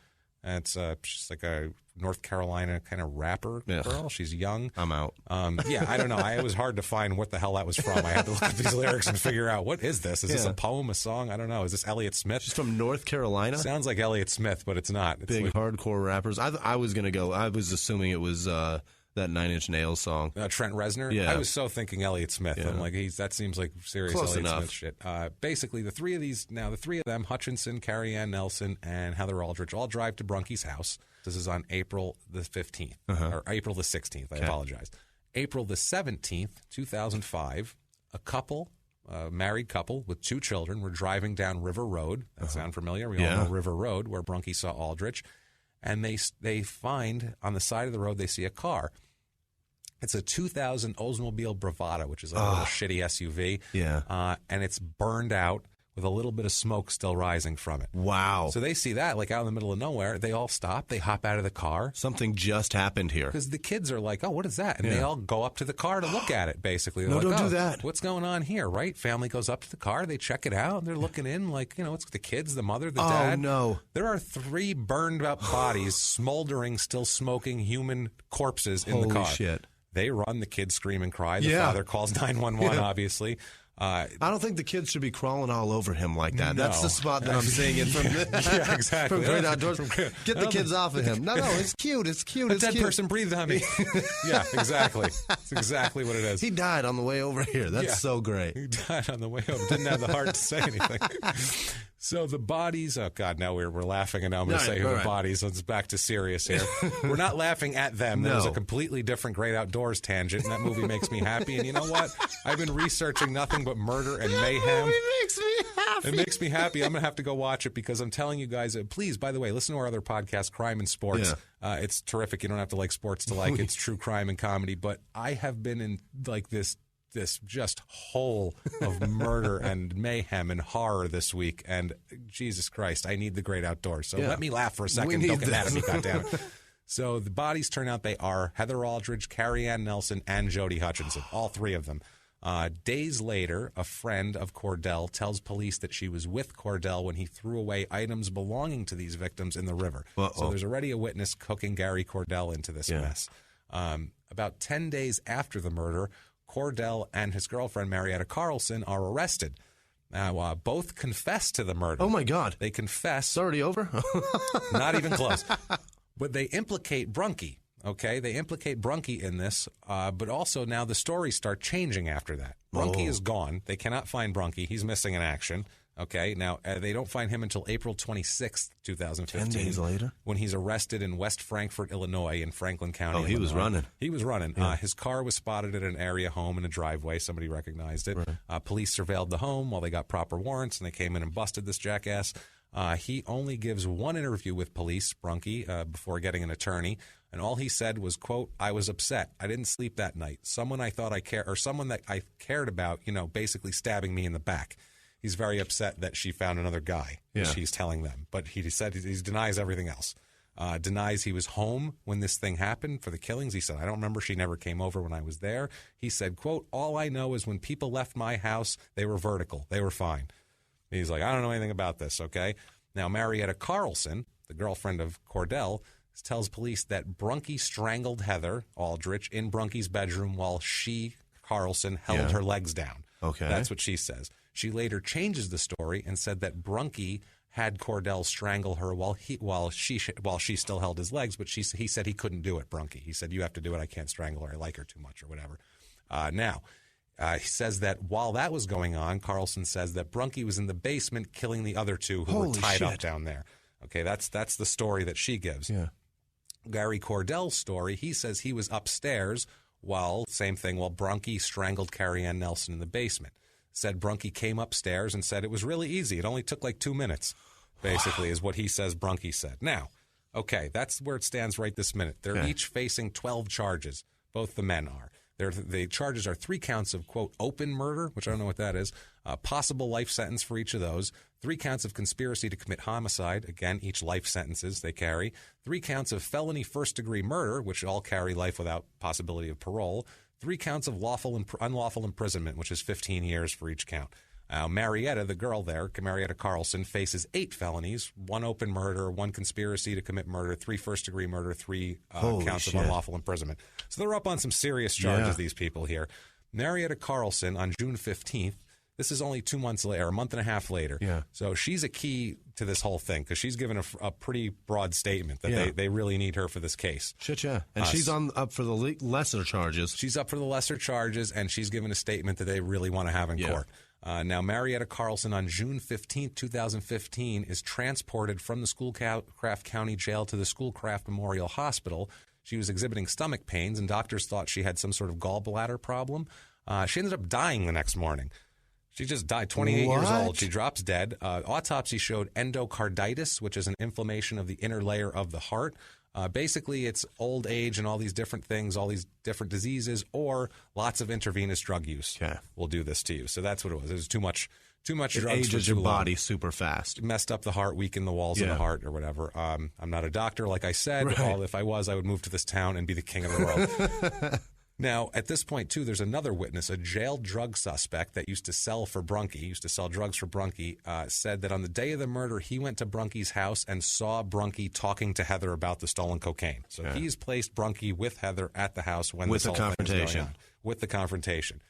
It's she's like a North Carolina kind of rapper girl. She's young. I'm out. I don't know. It was hard to find what the hell that was from. I had to look at these lyrics and figure out, what is this? Is this a poem, a song? I don't know. Is this Elliott Smith? She's from North Carolina? Sounds like Elliott Smith, but it's not. It's big hardcore rappers. I was going to go. I was assuming it was that 9 Inch Nails song. Trent Reznor? Yeah. I was so thinking Elliott Smith. I'm like, that seems like serious Close Elliott enough. Smith shit. Basically, the three of them, Hutchinson, Carrie Ann Nelson, and Heather Aldrich, all drive to Brunky's house. This is on April the 15th, or April the 16th. I apologize. April the 17th, 2005, a couple, married couple with 2 children, were driving down River Road. That sound familiar? We all know River Road, where Brunky saw Aldrich. And they find, on the side of the road, they see a car. It's a 2000 Oldsmobile Bravada, which is a little shitty SUV. Yeah. And it's burned out with a little bit of smoke still rising from it. Wow. So they see that, like out in the middle of nowhere. They all stop. They hop out of the car. Something just happened here. Because the kids are like, oh, what is that? And they all go up to the car to look at it, basically. No, like, don't do that. What's going on here, right? Family goes up to the car. They check it out. And they're looking in like, it's the kids, the mother, the dad. Oh, no. There are 3 burned up bodies, smoldering, still smoking human corpses in the car. Holy shit. They run, the kids scream and cry. The father calls 911, obviously. I don't think the kids should be crawling all over him like that. No. That's the spot that I'm seeing it from. Yeah, exactly. From Great Outdoors. Get the kids off of him. No, it's cute. It's cute. A dead person breathed on me. Yeah, exactly. That's exactly what it is. He died on the way over here. That's so great. He died on the way over. Didn't have the heart to say anything. So the bodies, oh God, now we're laughing, and now I'm going to say who the bodies. Let's back to serious here. We're not laughing at them. That was a completely different Great Outdoors tangent, and that movie makes me happy. And you know what? I've been researching nothing but murder and mayhem. It makes me happy. It makes me happy. I'm going to have to go watch it because I'm telling you guys, please, by the way, listen to our other podcast, Crime and Sports. Yeah. It's terrific. You don't have to like sports to like it. It's true crime and comedy. But I have been in like this just hole of murder and mayhem and horror this week, and Jesus Christ, I need the Great Outdoors. So let me laugh for a second. Don't get mad at me, goddammit. So the bodies turn out they are Heather Aldridge, Carrie Ann Nelson, and Jody Hutchinson, all three of them. Days later, a friend of Cordell tells police that she was with Cordell when he threw away items belonging to these victims in the river. So there's already a witness hooking Gary Cordell into this mess. About 10 days after the murder, Cordell and his girlfriend, Marietta Carlson, are arrested. Now, both confess to the murder. Oh, my God. They confess. It's already over? Not even close. But they implicate Brunke, okay? They implicate Brunke in this, but also now the stories start changing after that. Brunke is gone. They cannot find Brunke. He's missing in action. Okay, now they don't find him until April 26th, 2015. 10 days later? When he's arrested in West Frankfort, Illinois, in Franklin County. He was running. He was running. Yeah. His car was spotted at an area home in a driveway. Somebody recognized it. Right. Police surveilled the home while they got proper warrants, and they came in and busted this jackass. He only gives one interview with police, Brunke, before getting an attorney, and all he said was, quote, "I was upset. I didn't sleep that night. Someone I thought I cared, or someone that I cared about, basically stabbing me in the back." He's very upset that she found another guy, which he's telling them. But he said he denies everything else. Denies he was home when this thing happened for the killings. He said, "I don't remember. She never came over when I was there." He said, quote, "All I know is when people left my house, they were vertical. They were fine." He's like, "I don't know anything about this," okay? Now, Marietta Carlson, the girlfriend of Cordell, tells police that Brunke strangled Heather Aldrich in Brunke's bedroom while she, Carlson, held her legs down. Okay. That's what she says. She later changes the story and said that Brunke had Cordell strangle her while she still held his legs, but he said he couldn't do it, Brunke. He said, "You have to do it. I can't strangle her. I like her too much," or whatever. He says that while that was going on, Carlson says that Brunke was in the basement killing the other two who were tied up down there. Okay, that's the story that she gives. Yeah. Gary Cordell's story, he says he was upstairs while Brunke strangled Carrie Ann Nelson in the basement. Said Brunke came upstairs and said it was really easy. It only took like 2 minutes, basically, is what he says Brunke said. Now, okay, that's where it stands right this minute. They're each facing 12 charges. Both the men are. The charges are 3 counts of, quote, open murder, which I don't know what that is, possible life sentence for each of those, 3 counts of conspiracy to commit homicide, again, each life sentences they carry, 3 counts of felony first-degree murder, which all carry life without possibility of parole, 3 counts of unlawful imprisonment, which is 15 years for each count. Marietta, the girl there, Marietta Carlson, faces 8 felonies, 1 open murder, 1 conspiracy to commit murder, 3 first-degree murder, 3 counts of unlawful imprisonment. So they're up on some serious charges, these people here. Marietta Carlson, on June 15th, this is only 2 months later, a month and a half later. Yeah. So she's a key to this whole thing because she's given a pretty broad statement that they really need her for this case. Shit, yeah. And she's up for the lesser charges. She's up for the lesser charges, and she's given a statement that they really want to have in court. Now, Marietta Carlson on June 15, 2015, is transported from the Schoolcraft County Jail to the Schoolcraft Memorial Hospital. She was exhibiting stomach pains, and doctors thought she had some sort of gallbladder problem. She ended up dying the next morning. She just died, 28 years old. She drops dead. Autopsy showed endocarditis, which is an inflammation of the inner layer of the heart. Basically, it's old age and all these different things, all these different diseases, or lots of intravenous drug use will do this to you. So that's what it was. It was too much drugs. It ages your body super fast. Messed up the heart, weakened the walls of the heart or whatever. I'm not a doctor, like I said. Right. If I was, I would move to this town and be the king of the world. Now, at this point, too, there's another witness, a jailed drug suspect that used to sell drugs for Brunke, said that on the day of the murder, he went to Brunke's house and saw Brunke talking to Heather about the stolen cocaine. So he's placed Brunke with Heather at the house when this whole thing was going on. With the confrontation.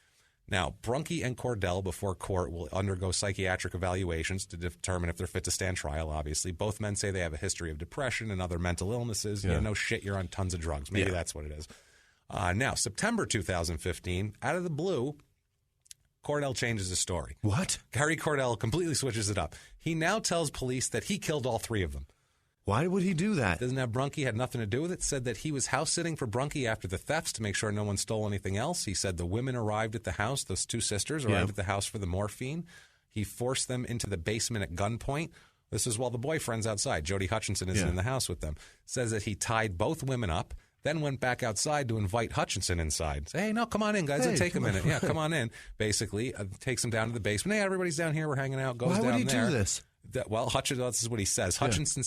Now, Brunke and Cordell before court will undergo psychiatric evaluations to determine if they're fit to stand trial, obviously. Both men say they have a history of depression and other mental illnesses. Yeah, no shit, you're on tons of drugs. Maybe that's what it is. Now, September 2015, out of the blue, Cordell changes his story. What? Gary Cordell completely switches it up. He now tells police that he killed all three of them. Why would he do that? Doesn't have Brunke had nothing to do with it. Said that he was house sitting for Brunke after the thefts to make sure no one stole anything else. He said the women arrived at the house, those two sisters arrived at the house for the morphine. He forced them into the basement at gunpoint. This is while the boyfriend's outside. Jody Hutchinson isn't in the house with them. Says that he tied both women up, then went back outside to invite Hutchinson inside. Say, hey, no, come on in, guys. It'll take a minute. Yeah, come on in. Basically, takes him down to the basement. Hey, everybody's down here. We're hanging out. Goes down there. Why would he do this? Hutchinson, this is what he says. Hutchinson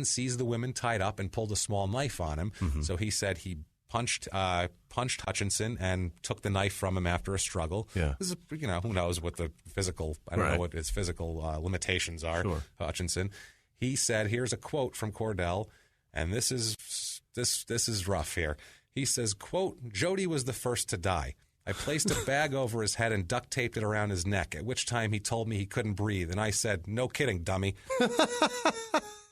sees the women tied up and pulled a small knife on him. Mm-hmm. So he said he punched Hutchinson and took the knife from him after a struggle. Yeah. This is, who knows what the physical, I don't know what his physical limitations are. Sure. Hutchinson. He said, here's a quote from Cordell, and this is rough here. He says, quote, Jody was the first to die. I placed a bag over his head and duct taped it around his neck, at which time he told me he couldn't breathe. And I said, no kidding, dummy.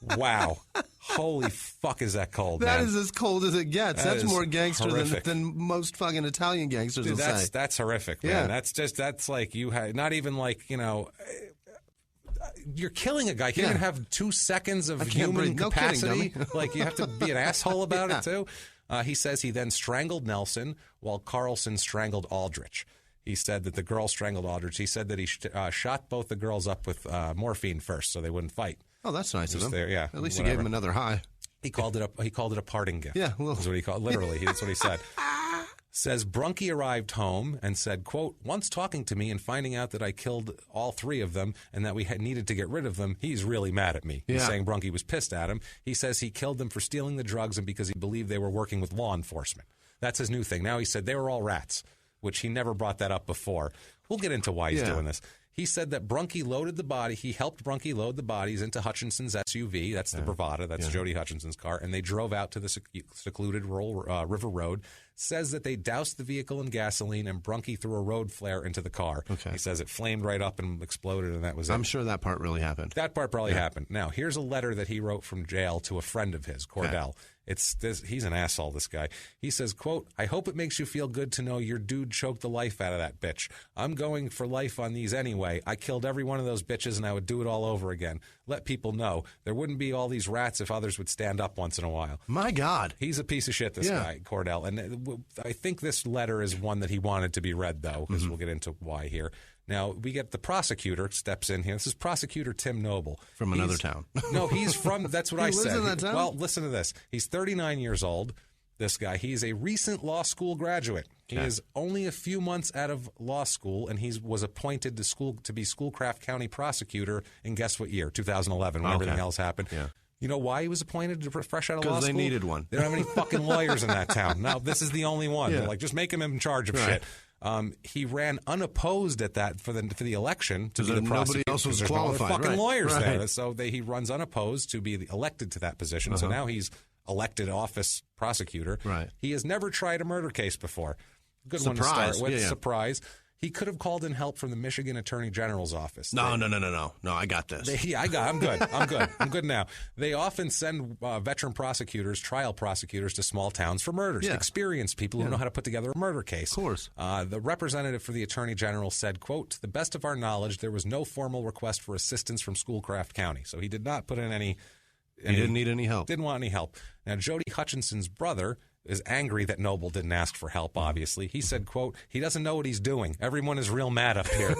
Wow. Holy fuck, is that cold, That is as cold as it gets. That's more gangster than most fucking Italian gangsters will say. That's horrific, man. Yeah. That's like you had, not even like, you're killing a guy. You can't even have 2 seconds of human capacity. Kidding, like, you have to be an asshole about it, too. He says he then strangled Nelson while Carlson strangled Aldrich. He said that the girl strangled Aldrich. He said that he shot both the girls up with morphine first so they wouldn't fight. Oh, that's nice of him. Yeah, at least he gave him another high. He called it a parting gift. Yeah, well. That's what he called. Literally, that's what he said. Says Brunke arrived home and said, quote, once talking to me and finding out that I killed all three of them and that we needed to get rid of them, he's really mad at me. He's saying Brunke was pissed at him. He says he killed them for stealing the drugs and because he believed they were working with law enforcement. That's his new thing. Now he said they were all rats, which he never brought that up before. We'll get into why he's doing this. He said that Brunke loaded the body. He helped Brunke load the bodies into Hutchinson's SUV. That's the Bravada. That's Jody Hutchinson's car. And they drove out to the secluded River Road. Says that they doused the vehicle in gasoline and Brunke threw a road flare into the car. Okay. He says it flamed right up and exploded, and that was it. I'm sure that part really happened. That part probably happened. Now, here's a letter that he wrote from jail to a friend of his, Cordell. Okay. He's an asshole, this guy. He says, quote, I hope it makes you feel good to know your dude choked the life out of that bitch. I'm going for life on these anyway. I killed every one of those bitches and I would do it all over again. Let people know. There wouldn't be all these rats if others would stand up once in a while. My God. He's a piece of shit, this guy, Cordell. And I think this letter is one that he wanted to be read, though, because we'll get into why here. Now, we get the prosecutor steps in here. This is Prosecutor Tim Noble. From another town. No, he's from, that's what I said. He lives in that town? Well, listen to this. He's 39 years old, this guy. He's a recent law school graduate. He is only a few months out of law school, and he was appointed to be Schoolcraft County prosecutor in guess what year? 2011, when everything else happened. Yeah. You know why he was appointed fresh out of law school? Because they needed one. They don't have any fucking lawyers in that town. Now, this is the only one. They're like, just make him in charge of shit. He ran unopposed at that for the election to be the prosecutor. Nobody else was qualified. No fucking lawyers there. So he runs unopposed to be elected to that position. So now he's elected office prosecutor. Right. He has never tried a murder case before. Good one to start with. Surprise. He could have called in help from the Michigan Attorney General's office. No, I got this. I'm good. I'm good now. They often send veteran prosecutors, trial prosecutors to small towns for murders. Experienced people who know how to put together a murder case. Of course. The representative for the Attorney General said, quote, to the best of our knowledge, there was no formal request for assistance from Schoolcraft County. So he did not put in any... He didn't need any help. Didn't want any help. Now, Jody Hutchinson's brother is angry that Noble didn't ask for help, obviously. He said, quote, he doesn't know what he's doing. Everyone is real mad up here.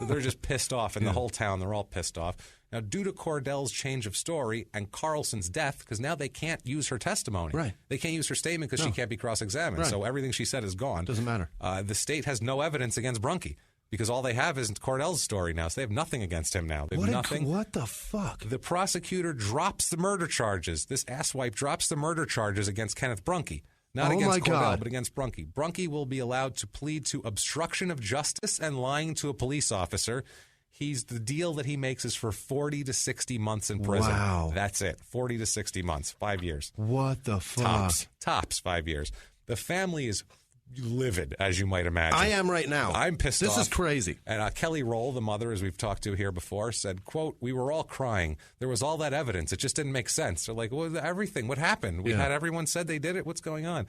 They're just pissed off in the whole town. They're all pissed off. Now, due to Cordell's change of story and Carlson's death, because now they can't use her testimony. Right. They can't use her statement because she can't be cross-examined. Right. So everything she said is gone. Doesn't matter. The state has no evidence against Brunke. Because all they have is Cordell's story now, so they have nothing against him now. They have nothing. What the fuck? The prosecutor drops the murder charges. This asswipe drops the murder charges against Kenneth Brunke. Not against Cordell, but against Brunke. Brunke will be allowed to plead to obstruction of justice and lying to a police officer. The deal that he makes is for 40 to 60 months in prison. Wow. That's it. 40 to 60 months. 5 years. What the fuck? Tops 5 years. The family is livid, as you might imagine. I am right now. I'm pissed off. This is crazy. And Kelly Roll, the mother, as we've talked to here before, said, quote, "We were all crying. There was all that evidence. It just didn't make sense." They're like, well, everything. What happened? We had everyone said they did it. What's going on?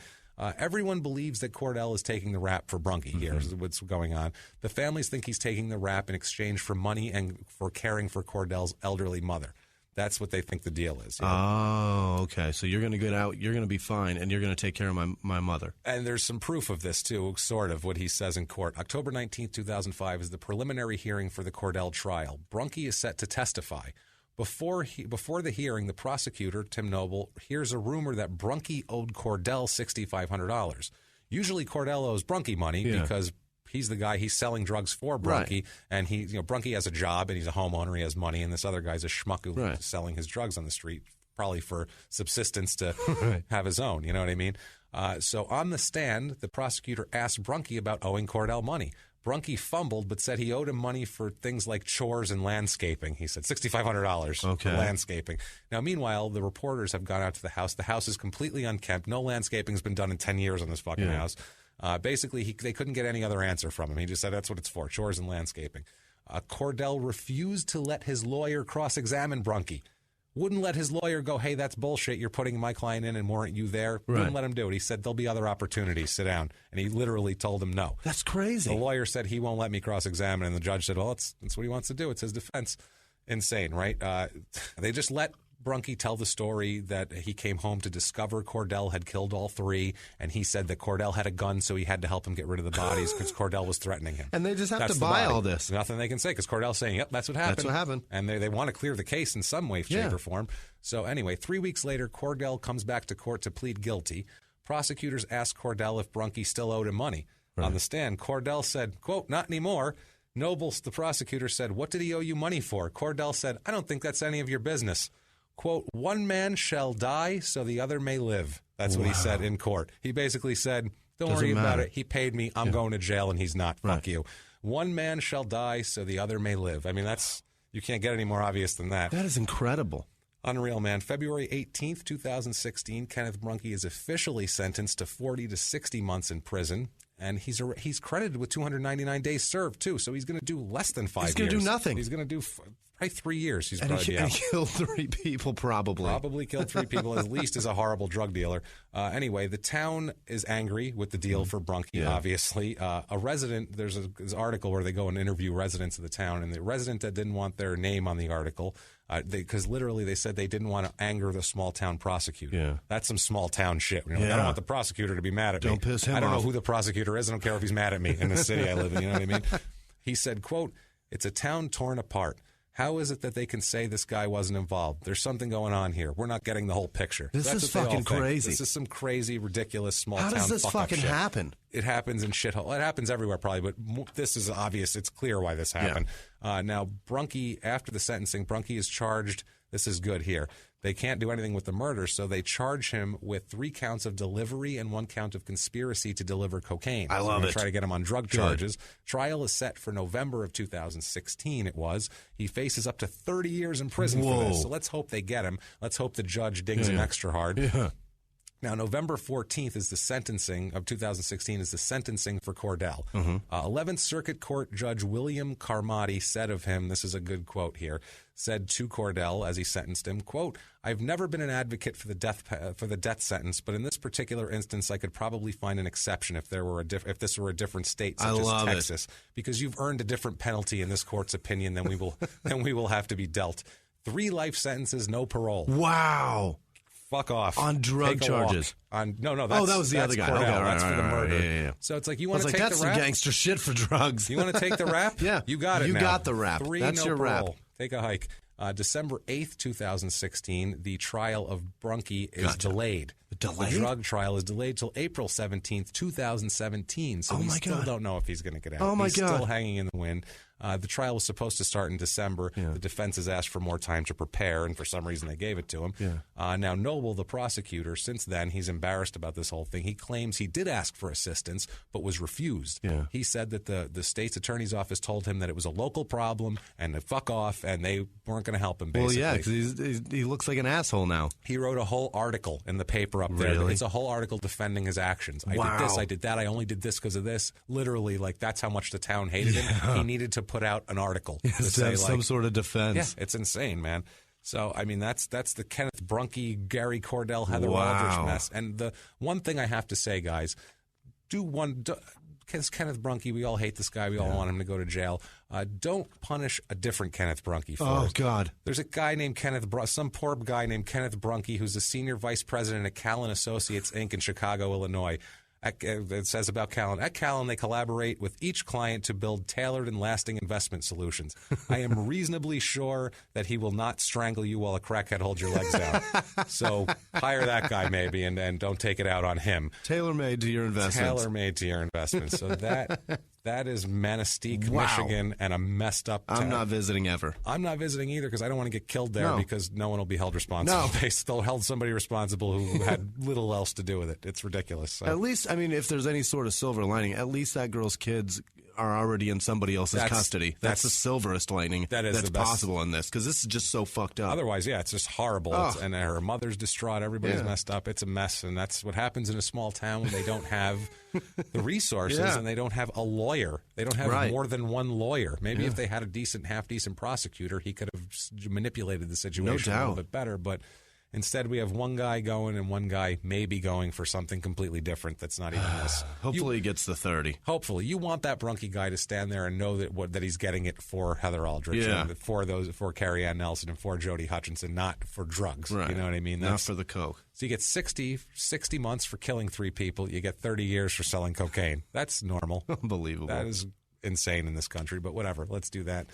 Everyone believes that Cordell is taking the rap for Brunky here, is what's going on. The families think he's taking the rap in exchange for money and for caring for Cordell's elderly mother. That's what they think the deal is. Oh, okay. So you're going to get out, you're going to be fine, and you're going to take care of my mother. And there's some proof of this, too, sort of, what he says in court. October 19th, 2005 is the preliminary hearing for the Cordell trial. Brunky is set to testify. Before the hearing, the prosecutor, Tim Noble, hears a rumor that Brunky owed Cordell $6,500. Usually Cordell owes Brunky money because he's the guy, he's selling drugs for Brunky, and Brunky has a job and he's a homeowner, he has money, and this other guy's a schmuck who's selling his drugs on the street, probably for subsistence to have his own, you know what I mean? So on the stand, the prosecutor asked Brunky about owing Cordell money. Brunky fumbled, but said he owed him money for things like chores and landscaping. He said $6,500 for landscaping. Now, meanwhile, the reporters have gone out to the house. The house is completely unkempt. No landscaping has been done in 10 years on this fucking house. Basically, they couldn't get any other answer from him. He just said that's what it's for, chores and landscaping. Cordell refused to let his lawyer cross-examine Brunky. Wouldn't let his lawyer go, hey, that's bullshit. You're putting my client in and weren't you there? Wouldn't let him do it. He said, there'll be other opportunities. Sit down. And he literally told him no. That's crazy. The lawyer said he won't let me cross-examine. And the judge said, well, that's what he wants to do. It's his defense. Insane, right? They just let Brunky tell the story that he came home to discover Cordell had killed all three, and he said that Cordell had a gun, so he had to help him get rid of the bodies because Cordell was threatening him. And they just have to buy all this. There's nothing they can say because Cordell's saying, yep, that's what happened. That's what happened. And they want to clear the case in some way, shape, or form. So anyway, 3 weeks later, Cordell comes back to court to plead guilty. Prosecutors asked Cordell if Brunky still owed him money. On the stand, Cordell said, quote, not anymore. Nobles, the prosecutor, said, what did he owe you money for? Cordell said, I don't think that's any of your business. Quote, one man shall die so the other may live. That's what he said in court. He basically said, don't worry about it. He paid me. I'm going to jail and he's not. Fuck you. One man shall die so the other may live. I mean, you can't get any more obvious than that. That is incredible. Unreal, man. February 18th, 2016, Kenneth Brunky is officially sentenced to 40 to 60 months in prison. And he's credited with 299 days served, too. So he's going to do less than 5 years. He's going to do nothing. He's going to do probably 3 years. He's and probably out. He killed 3 people, probably. Probably killed 3 people, at least as a horrible drug dealer. Anyway, the town is angry with the deal for Brunky, obviously. A resident, there's an article where they go and interview residents of the town, and the resident that didn't want their name on the article, because literally they said they didn't want to anger the small town prosecutor. Yeah. That's some small town shit. I don't want the prosecutor to be mad at me. Don't piss him off. I don't know who the prosecutor is. I don't care if he's mad at me in the city I live in. You know what I mean? He said, quote, it's a town torn apart. How is it that they can say this guy wasn't involved? There's something going on here. We're not getting the whole picture. This is fucking crazy. This is some crazy, ridiculous small town. How does this fucking happen? It happens in shithole. It happens everywhere probably, but this is obvious. It's clear why this happened. Now, Brunky, after the sentencing, Brunky is charged. This is good here. They can't do anything with the murder, so they charge him with 3 counts of delivery and 1 count of conspiracy to deliver cocaine. I love it. Try to get him on drug charges. Trial is set for November of 2016, it was. He faces up to 30 years in prison for this, so let's hope they get him. Let's hope the judge dings him extra hard. Yeah. Now, November 14th is the sentencing of 2016 is the sentencing for Cordell. 11th Circuit Court Judge William Carmody said of him, this is a good quote here, said to Cordell as he sentenced him, quote, I've never been an advocate for the death sentence, but in this particular instance, I could probably find an exception if this were a different state, such as Texas, because you've earned a different penalty in this court's opinion than we will have to be dealt. 3 life sentences, no parole. Wow. Fuck off. On drug charges. No, that's that was the other guy. Cordell. Okay, that's for the murder. Yeah. So it's like, you want to take that's the rap? Some gangster shit for drugs. You want to take the rap? Yeah. You got it You now. got the rap. 3, That's no your parole. rap. Take a hike. December 8th, 2016, the trial of Brunky is delayed. Delayed? The drug trial is delayed till April 17th, 2017. So we still don't know if he's going to get out. Oh, my he's God. still hanging in the wind. The trial was supposed to start in December. Yeah. The defense has asked for more time to prepare, and for some reason they gave it to him. Yeah. Now, Noble, the prosecutor, since then, he's embarrassed about this whole thing. He claims he did ask for assistance, but was refused. Yeah. He said that the state's attorney's office told him that it was a local problem and to fuck off, and they weren't going to help him, basically. Well, yeah, because he looks like an asshole now. He wrote a whole article in the paper up there. Really? It's a whole article defending his actions. I did this, I did that, I only did this because of this. Literally, like, that's how much the town hated him. He needed to put out an article to say, some sort of defense. Yeah, it's insane, man. So, I mean, that's the Kenneth Brunke, Gary Cordell, Heather Aldrich mess. And the one thing I have to say, guys, because Kenneth Brunke, we all hate this guy. We all want him to go to jail. Don't punish a different Kenneth Brunke for it. Oh, God. There's a guy named some poor guy named Kenneth Brunke who's the senior vice president at Callan Associates, Inc. in Chicago, Illinois. It says about Callan. At Callan, they collaborate with each client to build tailored and lasting investment solutions. I am reasonably sure that he will not strangle you while a crackhead holds your legs down. So hire that guy maybe and don't take it out on him. Tailor-made to your investments. Tailor-made to your investments. So that is Manistique, Michigan, and a messed up town. I'm not visiting ever. I'm not visiting either because I don't want to get killed there because no one will be held responsible. No. They'll held somebody responsible who had little else to do with it. It's ridiculous. So. At least, I mean, if there's any sort of silver lining, at least that girl's kids are already in somebody else's custody. That's the silverest lining that's possible in this, because this is just so fucked up. Otherwise, yeah, it's just horrible. Oh. And her mother's distraught. Everybody's messed up. It's a mess, and that's what happens in a small town when they don't have the resources and they don't have a lawyer. They don't have more than one lawyer. Maybe if they had a half-decent prosecutor, he could have manipulated the situation a little bit better, but instead, we have one guy going and one guy maybe going for something completely different that's not even this. Hopefully he gets the 30. Hopefully. You want that Brunke guy to stand there and know that he's getting it for Heather Aldrich and for Carrie Ann Nelson and for Jody Hutchinson, not for drugs. Right. You know what I mean? Not for the coke. So you get 60 months for killing 3 people. You get 30 years for selling cocaine. That's normal. Unbelievable. That is insane in this country, but whatever. Let's do that.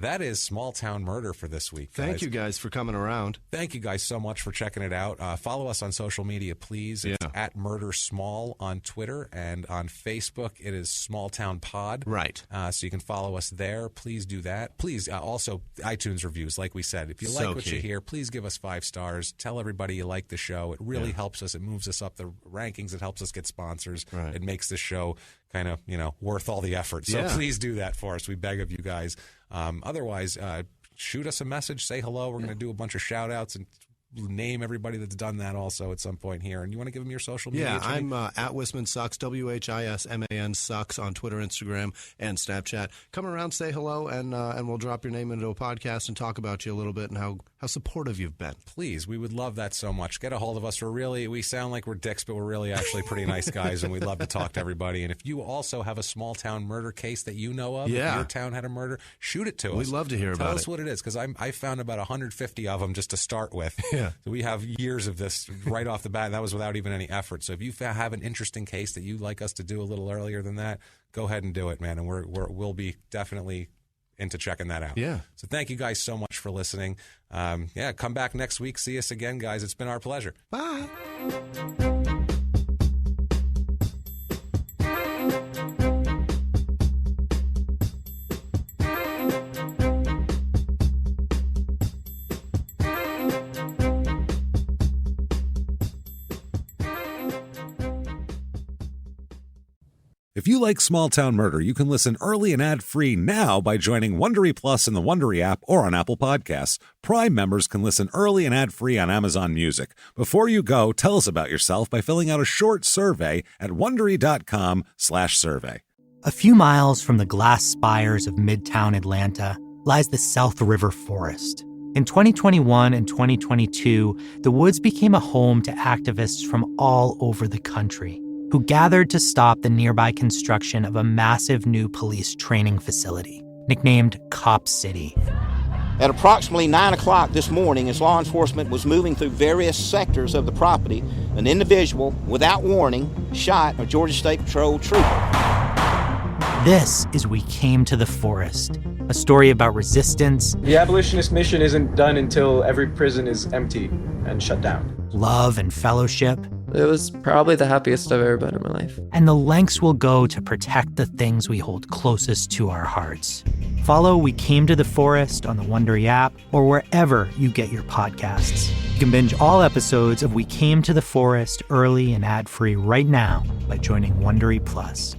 That is Small Town Murder for this week, guys. Thank you guys for coming around. Thank you guys so much for checking it out. Follow us on social media, please. It's at Murder Small on Twitter, and on Facebook it is Small Town Pod. Right. So you can follow us there. Please do that. Please also iTunes reviews, like we said. If you like what you hear, please give us 5 stars. Tell everybody you like the show. It really helps us. It moves us up the rankings. It helps us get sponsors. Right. It makes the show kind of, worth all the effort. So please do that for us. We beg of you guys. Otherwise, shoot us a message, say hello. We're going to do a bunch of shout outs and name everybody that's done that also at some point here. And you want to give them your social media? Yeah, I'm at Whisman Sucks, WHISMAN Sucks on Twitter, Instagram, and Snapchat. Come around, say hello, and we'll drop your name into a podcast and talk about you a little bit and how supportive you've been. Please, we would love that so much. Get a hold of us. We sound like we're dicks, but we're really actually pretty nice guys, and we'd love to talk to everybody. And if you also have a small town murder case that you know of, if your town had a murder, shoot it to us. We'd love to hear about it. Tell us what it is, because I found about 150 of them just to start with. Yeah. So we have years of this right off the bat, and that was without even any effort. So if you have an interesting case that you'd like us to do a little earlier than that, go ahead and do it, man. And we'll be definitely into checking that out. Yeah. So thank you guys so much for listening. Come back next week. See us again, guys. It's been our pleasure. Bye. If you like Small Town Murder, you can listen early and ad-free now by joining Wondery Plus in the Wondery app or on Apple Podcasts. Prime members can listen early and ad-free on Amazon Music. Before you go, tell us about yourself by filling out a short survey at Wondery.com/survey. A few miles from the glass spires of Midtown Atlanta lies the South River Forest. In 2021 and 2022, the woods became a home to activists from all over the country who gathered to stop the nearby construction of a massive new police training facility, nicknamed Cop City. At approximately 9 o'clock this morning, as law enforcement was moving through various sectors of the property, an individual, without warning, shot a Georgia State Patrol trooper. This is We Came to the Forest, a story about resistance. The abolitionist mission isn't done until every prison is empty and shut down. Love and fellowship. It was probably the happiest I've ever been in my life. And the lengths we'll go to protect the things we hold closest to our hearts. Follow We Came to the Forest on the Wondery app or wherever you get your podcasts. You can binge all episodes of We Came to the Forest early and ad-free right now by joining Wondery Plus.